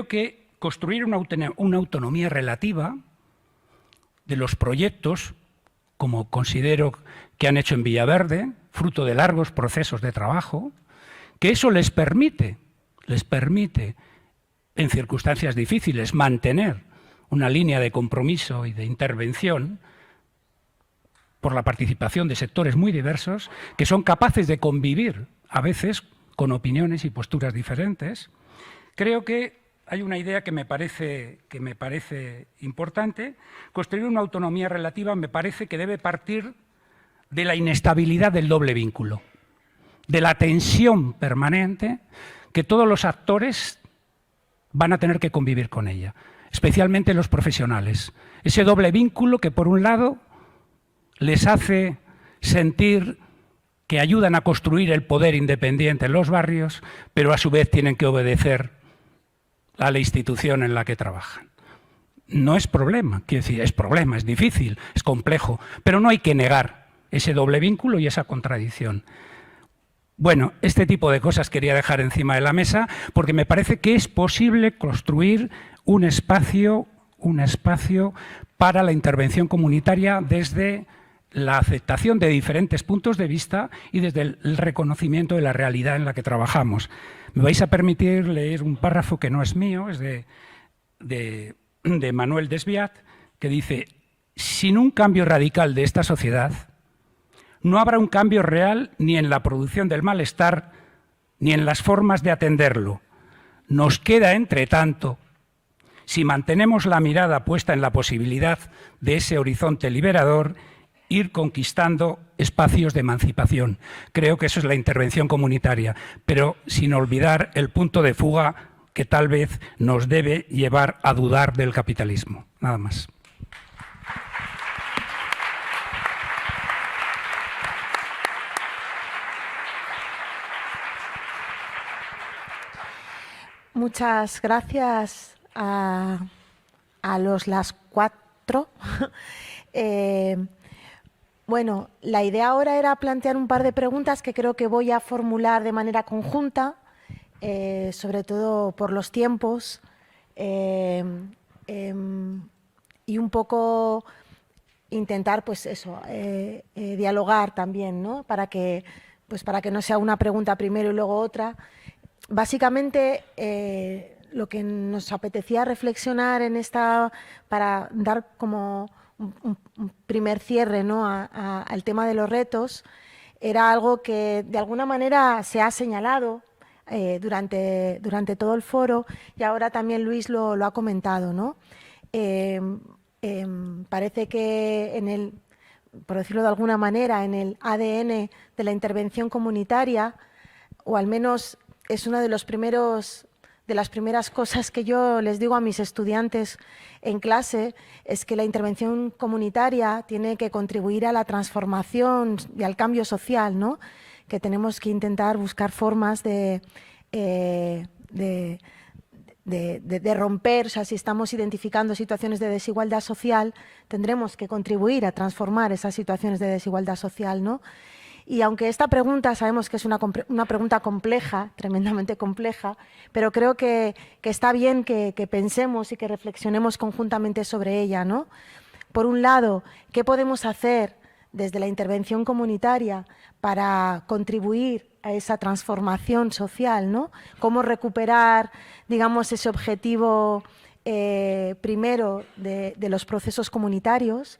que construir una autonomía relativa de los proyectos, como considero que han hecho en Villaverde, fruto de largos procesos de trabajo, que eso les permite, en circunstancias difíciles, mantener una línea de compromiso y de intervención por la participación de sectores muy diversos, que son capaces de convivir, a veces, con opiniones y posturas diferentes. Creo que hay una idea que me parece importante. Construir una autonomía relativa me parece que debe partir de la inestabilidad del doble vínculo, de la tensión permanente que todos los actores van a tener que convivir con ella, especialmente los profesionales. Ese doble vínculo que, por un lado, les hace sentir que ayudan a construir el poder independiente en los barrios, pero a su vez tienen que obedecer a la institución en la que trabajan. No es problema, quiero decir, es problema, es difícil, es complejo, pero no hay que negar ese doble vínculo y esa contradicción. Bueno, este tipo de cosas quería dejar encima de la mesa porque me parece que es posible construir un espacio para la intervención comunitaria desde la aceptación de diferentes puntos de vista y desde el reconocimiento de la realidad en la que trabajamos. Me vais a permitir leer un párrafo que no es mío, es de Manuel Desviat, que dice: sin un cambio radical de esta sociedad, no habrá un cambio real ni en la producción del malestar ni en las formas de atenderlo. Nos queda, entre tanto, si mantenemos la mirada puesta en la posibilidad de ese horizonte liberador, ir conquistando espacios de emancipación. Creo que eso es la intervención comunitaria, pero sin olvidar el punto de fuga que tal vez nos debe llevar a dudar del capitalismo. Nada más. Muchas gracias a las cuatro. Bueno, la idea ahora era plantear un par de preguntas que creo que voy a formular de manera conjunta, sobre todo por los tiempos, y un poco intentar, pues eso, dialogar también, ¿no? Para que no sea una pregunta primero y luego otra. Básicamente, lo que nos apetecía reflexionar en para dar como un primer cierre, ¿no?, al tema de los retos, era algo que de alguna manera se ha señalado durante todo el foro y ahora también Luis lo ha comentado, ¿no? Parece que por decirlo de alguna manera, en el ADN de la intervención comunitaria, o al menos es una de las primeras cosas que yo les digo a mis estudiantes en clase, es que la intervención comunitaria tiene que contribuir a la transformación y al cambio social, ¿no? Que tenemos que intentar buscar formas de romper. O sea, si estamos identificando situaciones de desigualdad social, tendremos que contribuir a transformar esas situaciones de desigualdad social, ¿no? Y aunque esta pregunta sabemos que es una pregunta compleja, tremendamente compleja, pero creo que está bien que pensemos y que reflexionemos conjuntamente sobre ella, ¿no? Por un lado, ¿qué podemos hacer desde la intervención comunitaria para contribuir a esa transformación social, ¿no? ¿Cómo recuperar, digamos, ese objetivo primero de los procesos comunitarios?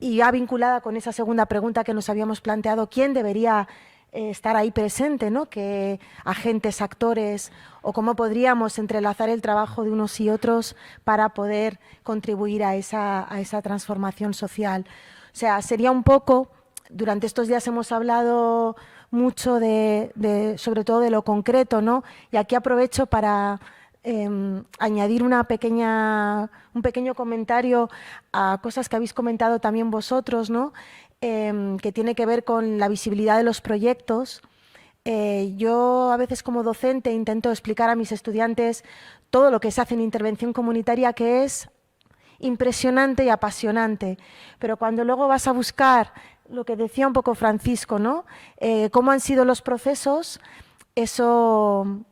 Y ya vinculada con esa segunda pregunta que nos habíamos planteado, ¿quién debería estar ahí presente, ¿no? ¿Qué agentes, actores, o cómo podríamos entrelazar el trabajo de unos y otros para poder contribuir a esa transformación social? O sea, sería un poco, durante estos días hemos hablado mucho sobre todo de lo concreto, ¿no? Y aquí aprovecho para añadir un pequeño comentario a cosas que habéis comentado también vosotros, ¿no? Que tiene que ver con la visibilidad de los proyectos. Yo a veces como docente intento explicar a mis estudiantes todo lo que se hace en intervención comunitaria, que es impresionante y apasionante, pero cuando luego vas a buscar lo que decía un poco Francisco, ¿no? Cómo han sido los procesos, eso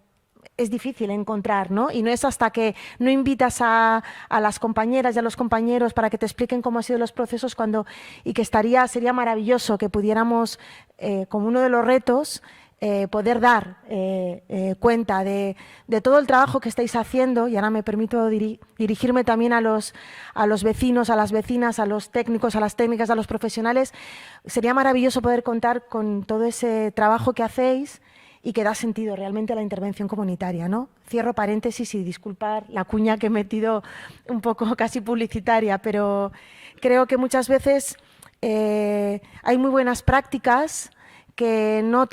es difícil encontrar, ¿no? Y no es hasta que no invitas a las compañeras y a los compañeros para que te expliquen cómo han sido los procesos y que sería maravilloso que pudiéramos, como uno de los retos, poder dar cuenta de todo el trabajo que estáis haciendo, y ahora me permito dirigirme también a los vecinos, a las vecinas, a los técnicos, a las técnicas, a los profesionales. Sería maravilloso poder contar con todo ese trabajo que hacéis y que da sentido realmente a la intervención comunitaria, ¿no? Cierro paréntesis y disculpar la cuña que he metido un poco casi publicitaria, pero creo que muchas veces hay muy buenas prácticas que no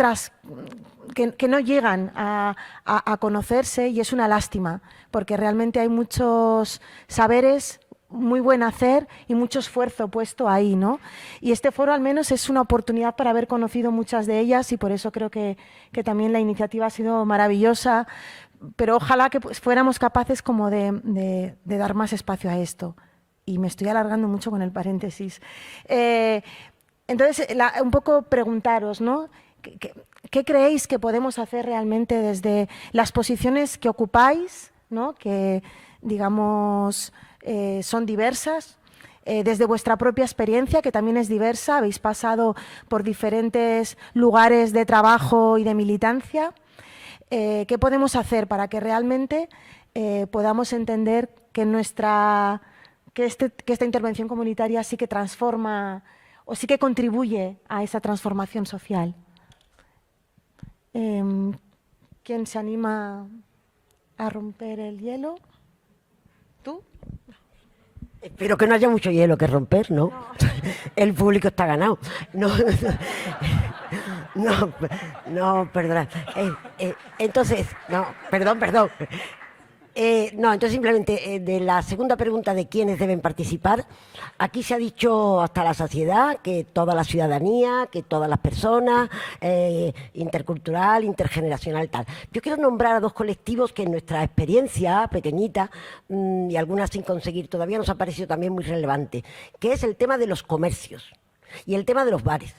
llegan a conocerse, y es una lástima, porque realmente hay muchos saberes, muy buen hacer y mucho esfuerzo puesto ahí, ¿no? Y este foro al menos es una oportunidad para haber conocido muchas de ellas, y por eso creo que también la iniciativa ha sido maravillosa, pero ojalá que fuéramos capaces como de dar más espacio a esto. Y me estoy alargando mucho con el paréntesis. Entonces, un poco preguntaros, ¿no? ¿Qué creéis que podemos hacer realmente desde las posiciones que ocupáis, ¿no? Que, digamos, son diversas, desde vuestra propia experiencia, que también es diversa, habéis pasado por diferentes lugares de trabajo y de militancia? ¿Qué podemos hacer para que realmente podamos entender que esta intervención comunitaria sí que transforma o sí que contribuye a esa transformación social? ¿Quién se anima a romper el hielo? ¿Tú? Espero que no haya mucho hielo que romper, ¿no? El público está ganado. No, perdón. Entonces, no, perdón. Entonces simplemente de la segunda pregunta de quiénes deben participar, aquí se ha dicho hasta la saciedad que toda la ciudadanía, que todas las personas, intercultural, intergeneracional, tal. Yo quiero nombrar a dos colectivos que en nuestra experiencia pequeñita y algunas sin conseguir todavía nos ha parecido también muy relevante, que es el tema de los comercios y el tema de los bares.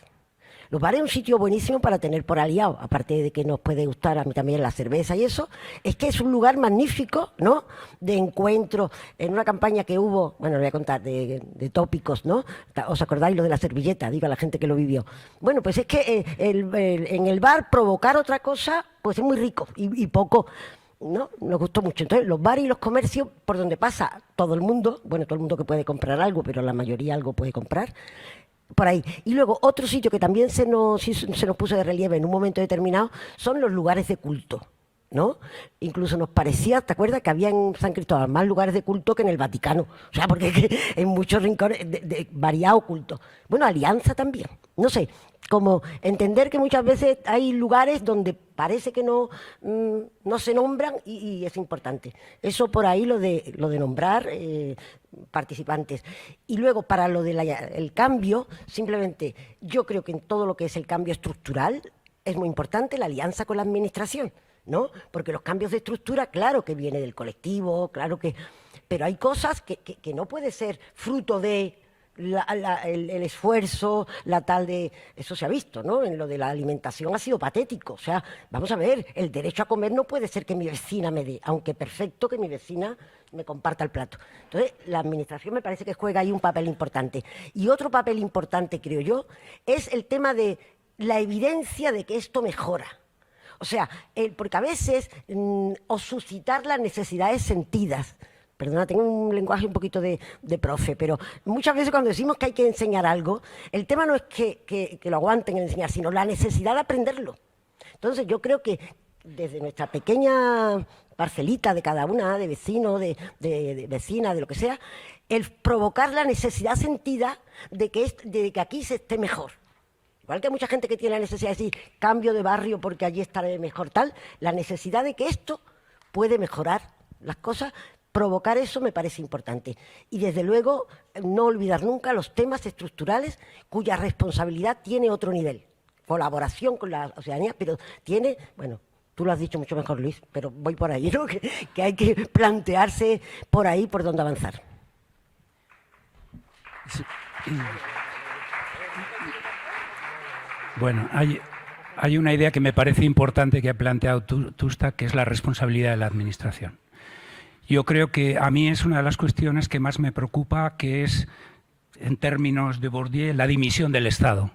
Los bares es un sitio buenísimo para tener por aliado, aparte de que nos puede gustar a mí también la cerveza y eso, es que es un lugar magnífico, ¿no?, de encuentro. En una campaña que hubo, bueno, le voy a contar, de tópicos, ¿no? ¿Os acordáis lo de la servilleta? Digo a la gente que lo vivió. Bueno, pues es que en el bar provocar otra cosa, pues es muy rico y poco, ¿no? Nos gustó mucho. Entonces, los bares y los comercios, por donde pasa todo el mundo, bueno, todo el mundo que puede comprar algo, pero la mayoría algo puede comprar, por ahí. Y luego otro sitio que también se nos puso de relieve en un momento determinado son los lugares de culto, ¿no? Incluso nos parecía, ¿te acuerdas?, que había en San Cristóbal más lugares de culto que en el Vaticano. O sea, porque en muchos rincones de variado culto. Bueno, Alianza también. No sé, como entender que muchas veces hay lugares donde parece que no se nombran y es importante. Eso por ahí lo de nombrar participantes. Y luego para lo del cambio, simplemente yo creo que en todo lo que es el cambio estructural es muy importante la alianza con la administración, ¿no? Porque los cambios de estructura, claro que viene del colectivo, claro que... Pero hay cosas que no puede ser fruto de el esfuerzo, eso se ha visto, ¿no? En lo de la alimentación ha sido patético. O sea, vamos a ver, el derecho a comer no puede ser que mi vecina me dé, aunque perfecto que mi vecina me comparta el plato. Entonces, la administración me parece que juega ahí un papel importante. Y otro papel importante, creo yo, es el tema de la evidencia de que esto mejora. O sea, porque a veces o suscitar las necesidades sentidas. Perdona, tengo un lenguaje un poquito de profe, pero muchas veces cuando decimos que hay que enseñar algo, el tema no es que lo aguanten en enseñar, sino la necesidad de aprenderlo. Entonces yo creo que desde nuestra pequeña parcelita de cada una, de vecino, de vecina, de lo que sea, el provocar la necesidad sentida de que aquí se esté mejor. Igual que hay mucha gente que tiene la necesidad de decir cambio de barrio porque allí estaré mejor tal, la necesidad de que esto puede mejorar las cosas, provocar eso me parece importante. Y desde luego no olvidar nunca los temas estructurales cuya responsabilidad tiene otro nivel. Colaboración con la ciudadanía, pero tiene, bueno, tú lo has dicho mucho mejor, Luis, pero voy por ahí, ¿no? Que hay que plantearse por ahí por dónde avanzar. Sí. Bueno, hay una idea que me parece importante que ha planteado Tusta, que es la responsabilidad de la Administración. Yo creo que a mí es una de las cuestiones que más me preocupa, que es, en términos de Bourdieu, la dimisión del Estado.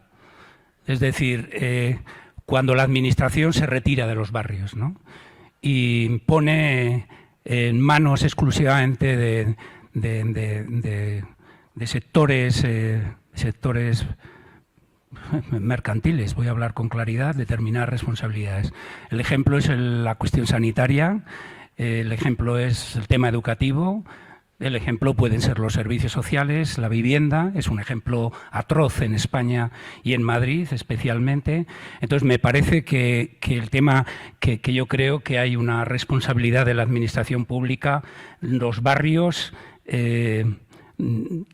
Es decir, cuando la Administración se retira de los barrios, ¿no? Y pone en manos exclusivamente de sectores mercantiles, voy a hablar con claridad, determinadas responsabilidades. El ejemplo es la cuestión sanitaria, el ejemplo es el tema educativo, el ejemplo pueden ser los servicios sociales, la vivienda, es un ejemplo atroz en España y en Madrid especialmente. Entonces me parece que el tema que yo creo que hay una responsabilidad de la Administración pública, los barrios,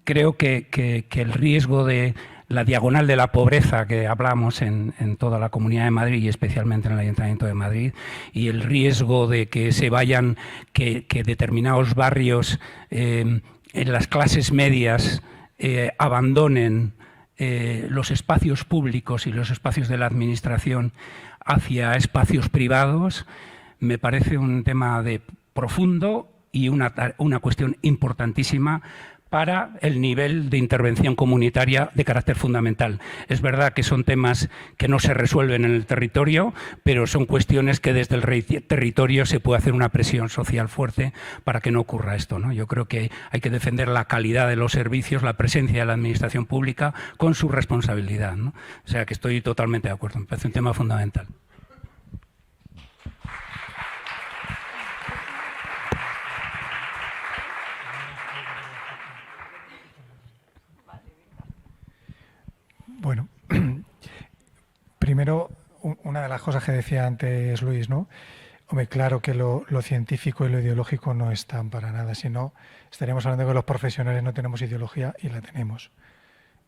creo que el riesgo de la diagonal de la pobreza que hablamos en toda la Comunidad de Madrid y especialmente en el Ayuntamiento de Madrid, y el riesgo de que se vayan, que determinados barrios en las clases medias abandonen los espacios públicos y los espacios de la Administración hacia espacios privados, me parece un tema profundo y una cuestión importantísima para el nivel de intervención comunitaria de carácter fundamental. Es verdad que son temas que no se resuelven en el territorio, pero son cuestiones que desde el territorio se puede hacer una presión social fuerte para que no ocurra esto, ¿no? Yo creo que hay que defender la calidad de los servicios, la presencia de la Administración pública con su responsabilidad, ¿no? O sea que estoy totalmente de acuerdo, me parece un tema fundamental. Bueno, primero, una de las cosas que decía antes Luis, ¿no? Hombre, claro que lo científico y lo ideológico no están para nada, si no estaríamos hablando de que los profesionales no tenemos ideología y la tenemos.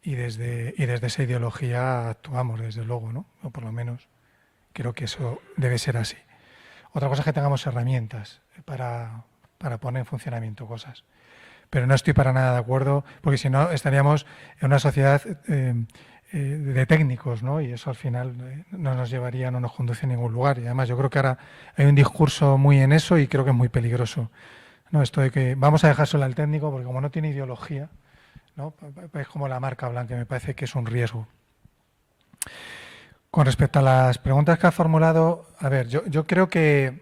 Y desde esa ideología actuamos, desde luego, ¿no? O por lo menos creo que eso debe ser así. Otra cosa es que tengamos herramientas para poner en funcionamiento cosas. Pero no estoy para nada de acuerdo, porque si no estaríamos en una sociedad de técnicos, ¿no? Y eso al final no nos llevaría, no nos conduce a ningún lugar. Y además yo creo que ahora hay un discurso muy en eso y creo que es muy peligroso, ¿no? Esto de que vamos a dejárselo al técnico porque como no tiene ideología, ¿no? Es como la marca blanca, me parece que es un riesgo. Con respecto a las preguntas que ha formulado, a ver, yo creo que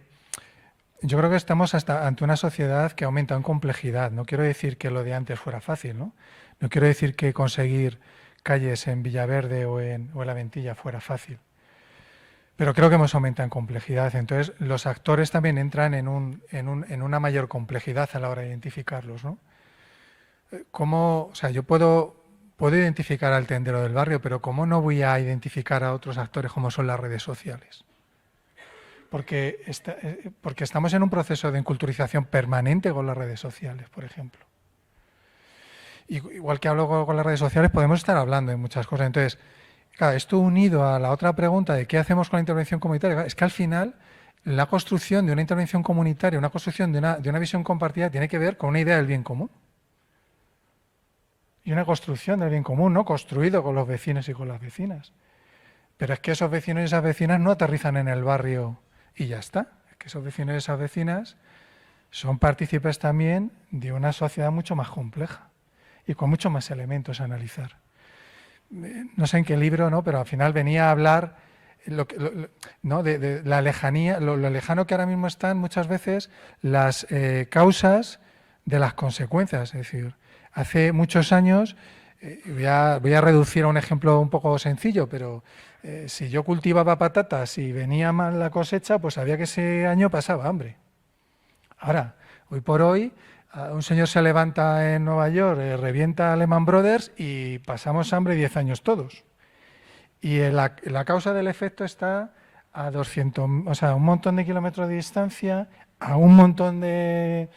estamos ante una sociedad que aumenta en complejidad. No quiero decir que lo de antes fuera fácil, ¿no? No quiero decir que conseguir calles en Villaverde o en La Ventilla fuera fácil. Pero creo que hemos aumentado en complejidad. Entonces, los actores también entran en una mayor complejidad a la hora de identificarlos, ¿no? O sea, yo puedo identificar al tendero del barrio, pero ¿cómo no voy a identificar a otros actores como son las redes sociales? Porque estamos en un proceso de enculturización permanente con las redes sociales, por ejemplo. Igual que hablo con las redes sociales, podemos estar hablando de muchas cosas. Entonces, claro, esto unido a la otra pregunta de qué hacemos con la intervención comunitaria, es que al final la construcción de una intervención comunitaria, una construcción de una visión compartida tiene que ver con una idea del bien común. Y una construcción del bien común, ¿no? Construido con los vecinos y con las vecinas. Pero es que esos vecinos y esas vecinas no aterrizan en el barrio y ya está. Es que esos vecinos y esas vecinas son partícipes también de una sociedad mucho más compleja y con muchos más elementos a analizar. No sé en qué libro, ¿no? Pero al final venía a hablar ¿no? de la lejanía, lo lejano que ahora mismo están muchas veces las causas de las consecuencias. Es decir, hace muchos años, voy a reducir a un ejemplo un poco sencillo, pero si yo cultivaba patatas y venía mal la cosecha, pues sabía que ese año pasaba hambre. Ahora, hoy por hoy, un señor se levanta en Nueva York, revienta a Lehman Brothers y pasamos hambre 10 años todos. Y la causa del efecto está a 200, o sea, un montón de kilómetros de distancia, a un montón de...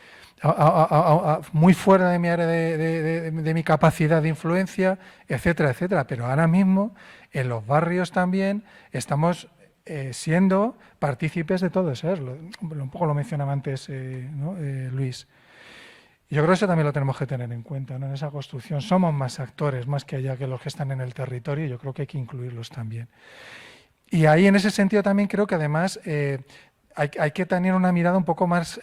muy fuera de mi área de mi capacidad de influencia, etcétera, etcétera. Pero ahora mismo, en los barrios también, estamos siendo partícipes de todo eso. Un poco lo mencionaba antes ¿no? Luis. Yo creo que eso también lo tenemos que tener en cuenta, ¿no? En esa construcción somos más actores, más que allá que los que están en el territorio, y yo creo que hay que incluirlos también. Y ahí, en ese sentido, también creo que además hay que tener una mirada un poco más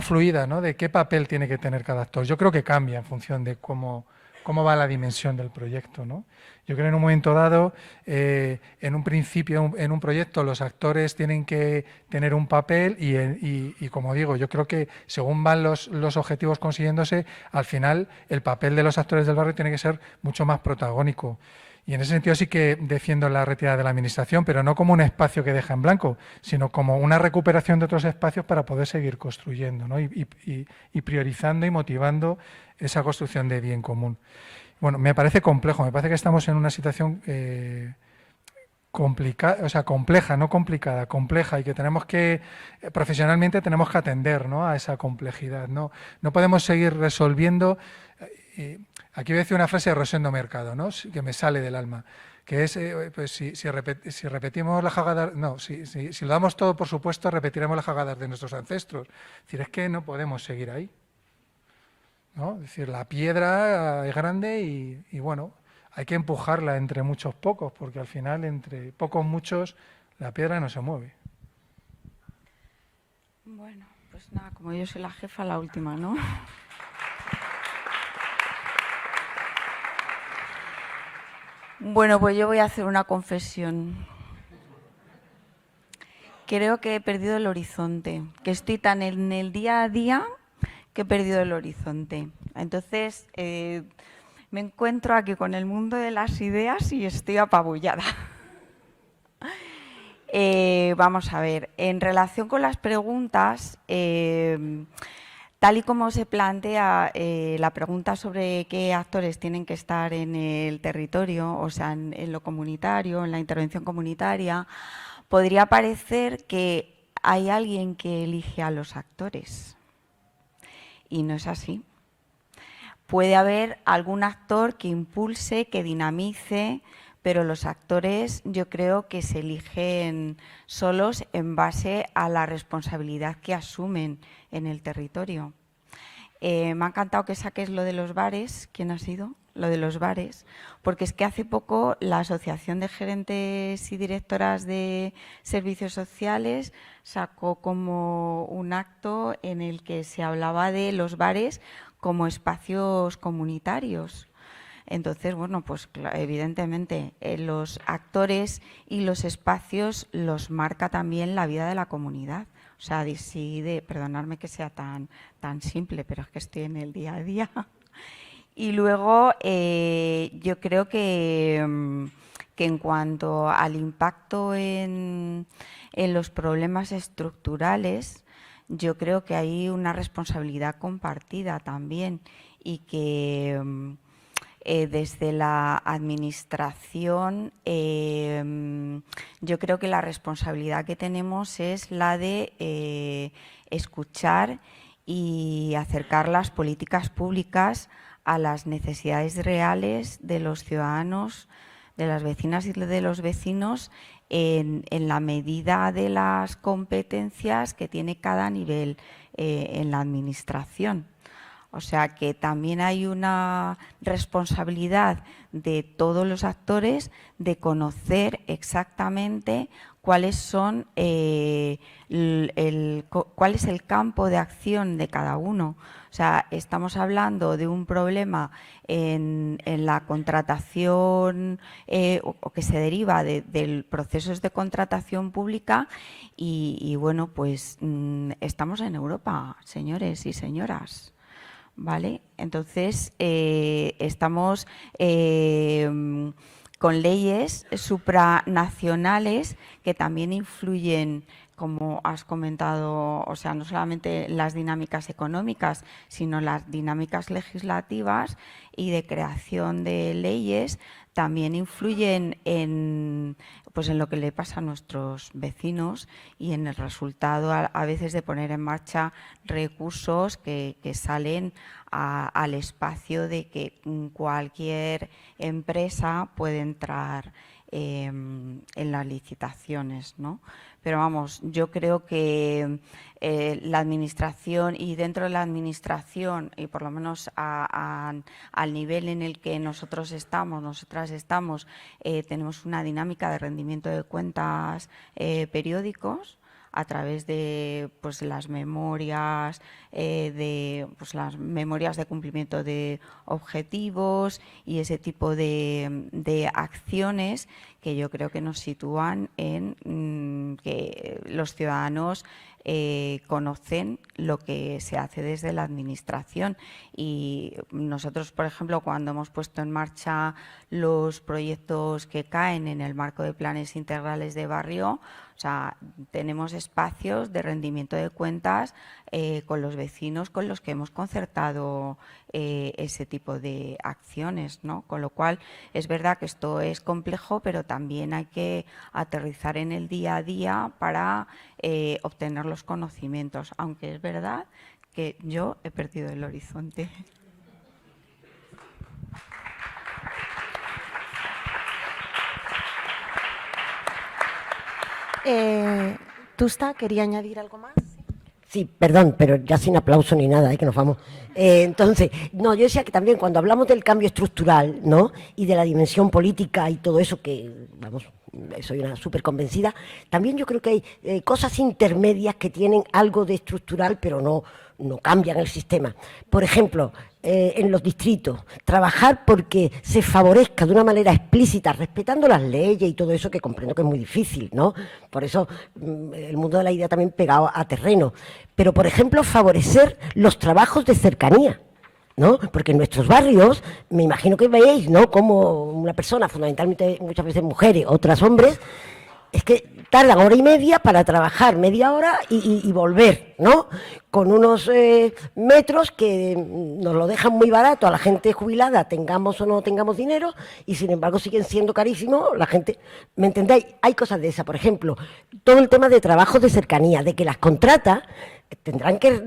fluida, ¿no? De qué papel tiene que tener cada actor. Yo creo que cambia en función de cómo va la dimensión del proyecto, ¿no? Yo creo que en un momento dado, en un principio, en un proyecto, los actores tienen que tener un papel y como digo, yo creo que según van los objetivos consiguiéndose, al final el papel de los actores del barrio tiene que ser mucho más protagónico. Y en ese sentido sí que defiendo la retirada de la Administración, pero no como un espacio que deja en blanco, sino como una recuperación de otros espacios para poder seguir construyendo, ¿no? y priorizando y motivando esa construcción de bien común. Bueno, me parece complejo, me parece que estamos en una situación complicada, o sea, compleja, no complicada, compleja, y que tenemos que, profesionalmente tenemos que atender, ¿no? A esa complejidad. No podemos seguir resolviendo... Aquí voy a decir una frase de Rosendo Mercado, ¿no? Que me sale del alma, que es, pues si repetimos las jagadas, no, si lo damos todo por supuesto, repetiremos las jagadas de nuestros ancestros. Es decir, es que no podemos seguir ahí, ¿no? Es decir, la piedra es grande y bueno, hay que empujarla entre muchos pocos, porque al final entre pocos muchos la piedra no se mueve. Bueno, pues nada, como yo soy la jefa, la última, ¿no? Bueno, pues yo voy a hacer una confesión. Creo que he perdido el horizonte, que estoy tan en el día a día que he perdido el horizonte. Entonces, me encuentro aquí con el mundo de las ideas y estoy apabullada. Vamos a ver, en relación con las preguntas, tal y como se plantea la pregunta sobre qué actores tienen que estar en el territorio, o sea, en lo comunitario, en la intervención comunitaria, podría parecer que hay alguien que elige a los actores. Y no es así. Puede haber algún actor que impulse, que dinamice, pero los actores yo creo que se eligen solos en base a la responsabilidad que asumen en el territorio. Me ha encantado que saques lo de los bares. ¿Quién ha sido? Lo de los bares, porque es que hace poco la Asociación de Gerentes y Directoras de Servicios Sociales sacó como un acto en el que se hablaba de los bares como espacios comunitarios. Entonces, bueno, pues evidentemente los actores y los espacios los marca también la vida de la comunidad. O sea, perdonadme que sea tan simple, pero es que estoy en el día a día. Y luego yo creo que en cuanto al impacto en los problemas estructurales, yo creo que hay una responsabilidad compartida también y que desde la Administración yo creo que la responsabilidad que tenemos es la de escuchar y acercar las políticas públicas a las necesidades reales de los ciudadanos, de las vecinas y de los vecinos en la medida de las competencias que tiene cada nivel en la Administración. O sea que también hay una responsabilidad de todos los actores de conocer exactamente cuáles son cuál es el campo de acción de cada uno. O sea, estamos hablando de un problema en la contratación o que se deriva de procesos de contratación pública y bueno, pues estamos en Europa, señores y señoras. ¿Vale? Entonces, estamos con leyes supranacionales que también influyen, como has comentado, o sea, no solamente las dinámicas económicas, sino las dinámicas legislativas y de creación de leyes también influyen pues en lo que le pasa a nuestros vecinos y en el resultado a veces de poner en marcha recursos que salen al espacio de que cualquier empresa puede entrar en las licitaciones, ¿no? Pero vamos, yo creo que la administración y dentro de la administración y por lo menos al nivel en el que nosotras estamos, tenemos una dinámica de rendimiento de cuentas periódicos a través de pues, las memorias las memorias de cumplimiento de objetivos y ese tipo de acciones que yo creo que nos sitúan en que los ciudadanos conocen lo que se hace desde la administración. Y nosotros, por ejemplo, cuando hemos puesto en marcha los proyectos que caen en el marco de planes integrales de barrio, o sea, tenemos espacios de rendimiento de cuentas con los vecinos con los que hemos concertado ese tipo de acciones, ¿no? Con lo cual, es verdad que esto es complejo, pero también hay que aterrizar en el día a día para obtener los conocimientos, aunque es verdad que yo he perdido el horizonte. Tusta, ¿quería añadir algo más? Sí, perdón, pero ya sin aplauso ni nada, que nos vamos. Entonces, no, yo decía que también cuando hablamos del cambio estructural, ¿no? Y de la dimensión política y todo eso, que, vamos, soy una súper convencida, también yo creo que hay cosas intermedias que tienen algo de estructural, pero no cambian el sistema. Por ejemplo, en los distritos, trabajar porque se favorezca de una manera explícita, respetando las leyes y todo eso, que comprendo que es muy difícil, ¿no? Por eso el mundo de la idea también pegado a terreno. Pero, por ejemplo, favorecer los trabajos de cercanía, ¿no? Porque en nuestros barrios, me imagino que veis, ¿no?, como una persona, fundamentalmente muchas veces mujeres, otras hombres, es que tardan hora y media para trabajar media hora y volver, ¿no? Con unos metros que nos lo dejan muy barato a la gente jubilada, tengamos o no tengamos dinero, y sin embargo siguen siendo carísimos. La gente, ¿me entendéis? Hay cosas de esas, por ejemplo, todo el tema de trabajos de cercanía, de que las contratas tendrán que,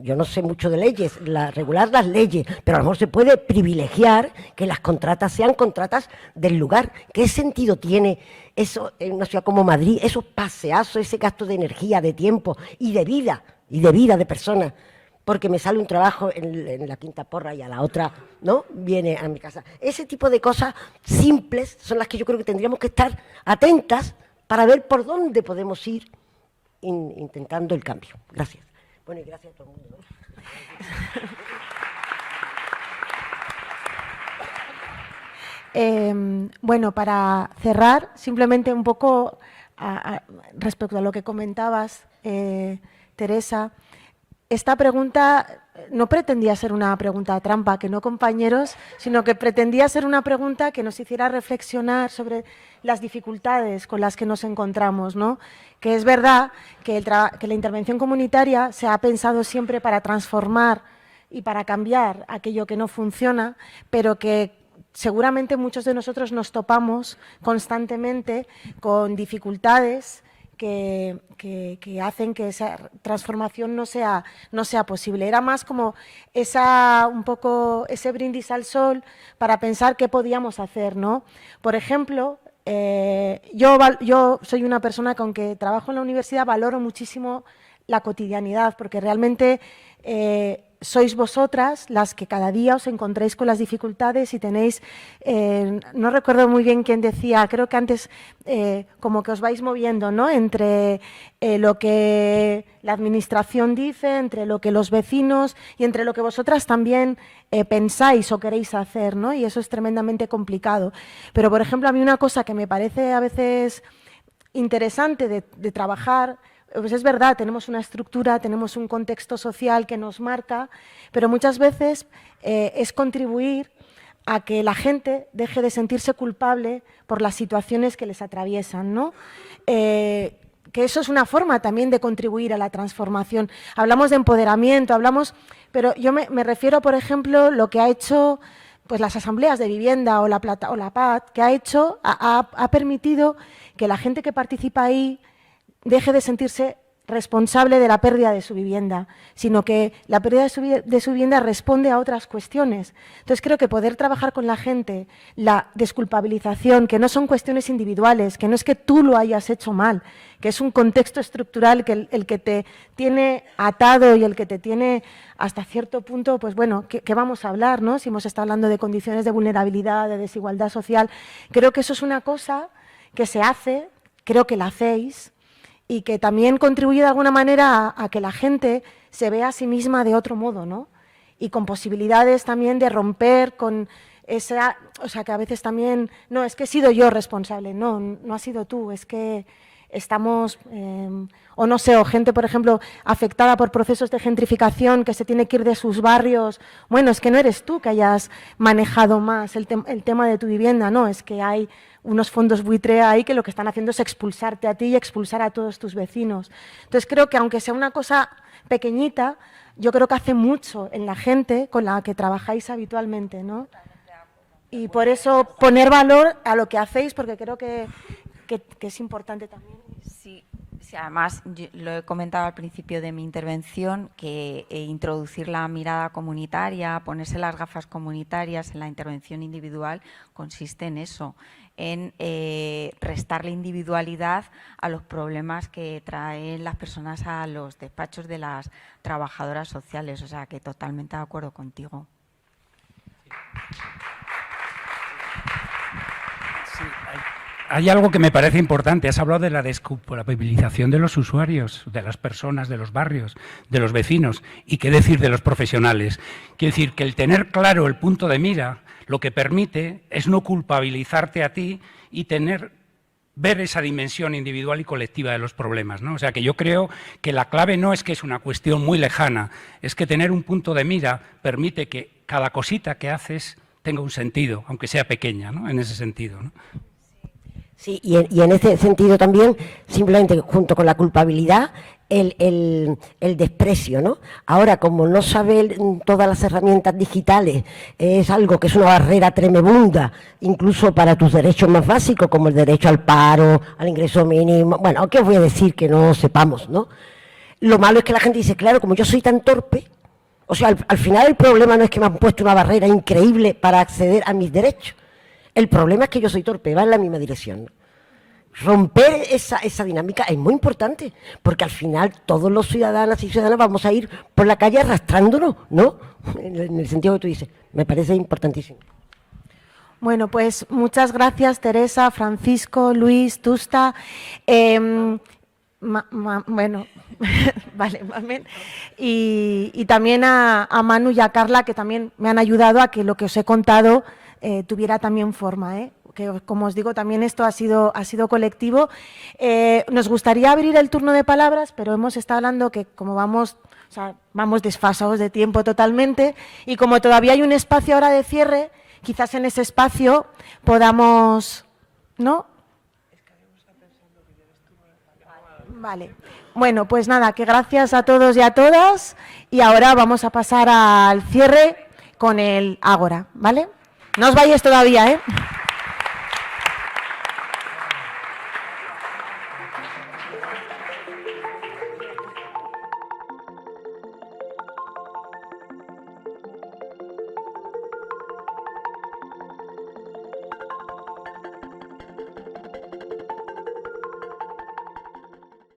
yo no sé mucho de leyes, regular las leyes, pero a lo mejor se puede privilegiar que las contratas sean contratas del lugar. ¿Qué sentido tiene eso en una ciudad como Madrid, esos paseazos, ese gasto de energía, de tiempo y de vida de personas? Porque me sale un trabajo en la Quinta Porra y a la otra, ¿no?, viene a mi casa. Ese tipo de cosas simples son las que yo creo que tendríamos que estar atentas para ver por dónde podemos ir intentando el cambio. Gracias. Bueno, y gracias a todo el mundo, ¿no? Bueno, para cerrar, simplemente un poco respecto a lo que comentabas, Teresa, esta pregunta no pretendía ser una pregunta trampa, que no, compañeros, sino que pretendía ser una pregunta que nos hiciera reflexionar sobre las dificultades con las que nos encontramos, ¿no? Que es verdad que la intervención comunitaria se ha pensado siempre para transformar y para cambiar aquello que no funciona, pero que seguramente muchos de nosotros nos topamos constantemente con dificultades que hacen que esa transformación no sea posible. Era más como un poco ese brindis al sol para pensar qué podíamos hacer, ¿no? Por ejemplo, yo soy una persona que, aunque trabajo en la universidad, valoro muchísimo la cotidianidad, porque realmente sois vosotras las que cada día os encontráis con las dificultades y tenéis, no recuerdo muy bien quién decía, creo que antes como que os vais moviendo, ¿no?, entre lo que la administración dice, entre lo que los vecinos y entre lo que vosotras también pensáis o queréis hacer, ¿no? Y eso es tremendamente complicado. Pero, por ejemplo, a mí una cosa que me parece a veces interesante de trabajar, pues es verdad, tenemos una estructura, tenemos un contexto social que nos marca, pero muchas veces es contribuir a que la gente deje de sentirse culpable por las situaciones que les atraviesan, ¿no? Que eso es una forma también de contribuir a la transformación. Hablamos de empoderamiento, pero yo me refiero, por ejemplo, lo que ha hecho pues las asambleas de vivienda o la PAT, que ha permitido que la gente que participa ahí deje de sentirse responsable de la pérdida de su vivienda, sino que la pérdida de su vivienda responde a otras cuestiones. Entonces, creo que poder trabajar con la gente, la desculpabilización, que no son cuestiones individuales, que no es que tú lo hayas hecho mal, que es un contexto estructural que el que te tiene atado y el que te tiene hasta cierto punto, pues bueno, ¿qué vamos a hablar, ¿no? Si hemos estado hablando de condiciones de vulnerabilidad, de desigualdad social, creo que eso es una cosa que se hace, creo que la hacéis, y que también contribuye de alguna manera a que la gente se vea a sí misma de otro modo, ¿no? Y con posibilidades también de romper con esa, o sea, que a veces también, no, es que he sido yo responsable, no has sido tú, es que estamos, o no sé, o gente, por ejemplo, afectada por procesos de gentrificación que se tiene que ir de sus barrios. Bueno, es que no eres tú que hayas manejado más el tema de tu vivienda, no, es que hay unos fondos buitre ahí que lo que están haciendo es expulsarte a ti y expulsar a todos tus vecinos. Entonces, creo que aunque sea una cosa pequeñita, yo creo que hace mucho en la gente con la que trabajáis habitualmente, ¿no? Y por eso poner valor a lo que hacéis, porque creo que es importante también. Sí, además yo lo he comentado al principio de mi intervención, que introducir la mirada comunitaria, ponerse las gafas comunitarias en la intervención individual consiste en eso, en restarle individualidad a los problemas que traen las personas a los despachos de las trabajadoras sociales. O sea, que totalmente de acuerdo contigo. Sí, hay algo que me parece importante. Has hablado de la desculpabilización de los usuarios, de las personas, de los barrios, de los vecinos. ¿Y qué decir de los profesionales? Quiero decir que el tener claro el punto de mira lo que permite es no culpabilizarte a ti y ver esa dimensión individual y colectiva de los problemas, ¿no? O sea, que yo creo que la clave no es que es una cuestión muy lejana, es que tener un punto de mira permite que cada cosita que haces tenga un sentido, aunque sea pequeña, ¿no? En ese sentido, ¿no? Sí, y en ese sentido también, simplemente junto con la culpabilidad, el desprecio, ¿no? Ahora, como no saber todas las herramientas digitales es algo que es una barrera tremenda, incluso para tus derechos más básicos, como el derecho al paro, al ingreso mínimo, bueno, ¿qué os voy a decir que no sepamos, no? Lo malo es que la gente dice, claro, como yo soy tan torpe, o sea, al final el problema no es que me han puesto una barrera increíble para acceder a mis derechos. El problema es que yo soy torpe, va en la misma dirección, ¿no? Romper esa dinámica es muy importante, porque al final todos los ciudadanas y ciudadanas vamos a ir por la calle arrastrándonos, ¿no? En el sentido que tú dices, me parece importantísimo. Bueno, pues muchas gracias, Teresa, Francisco, Luis, Tusta. Bueno, vale, amén. Y también a Manu y a Carla, que también me han ayudado a que lo que os he contado tuviera también forma, que como os digo, también esto ha sido colectivo. Nos gustaría abrir el turno de palabras, pero hemos estado hablando que como vamos desfasados de tiempo totalmente, y como todavía hay un espacio ahora de cierre, quizás en ese espacio podamos, ¿no? Vale. Bueno, pues nada, que gracias a todos y a todas, y ahora vamos a pasar al cierre con el Ágora, ¿vale? No os vayáis todavía, ¿eh?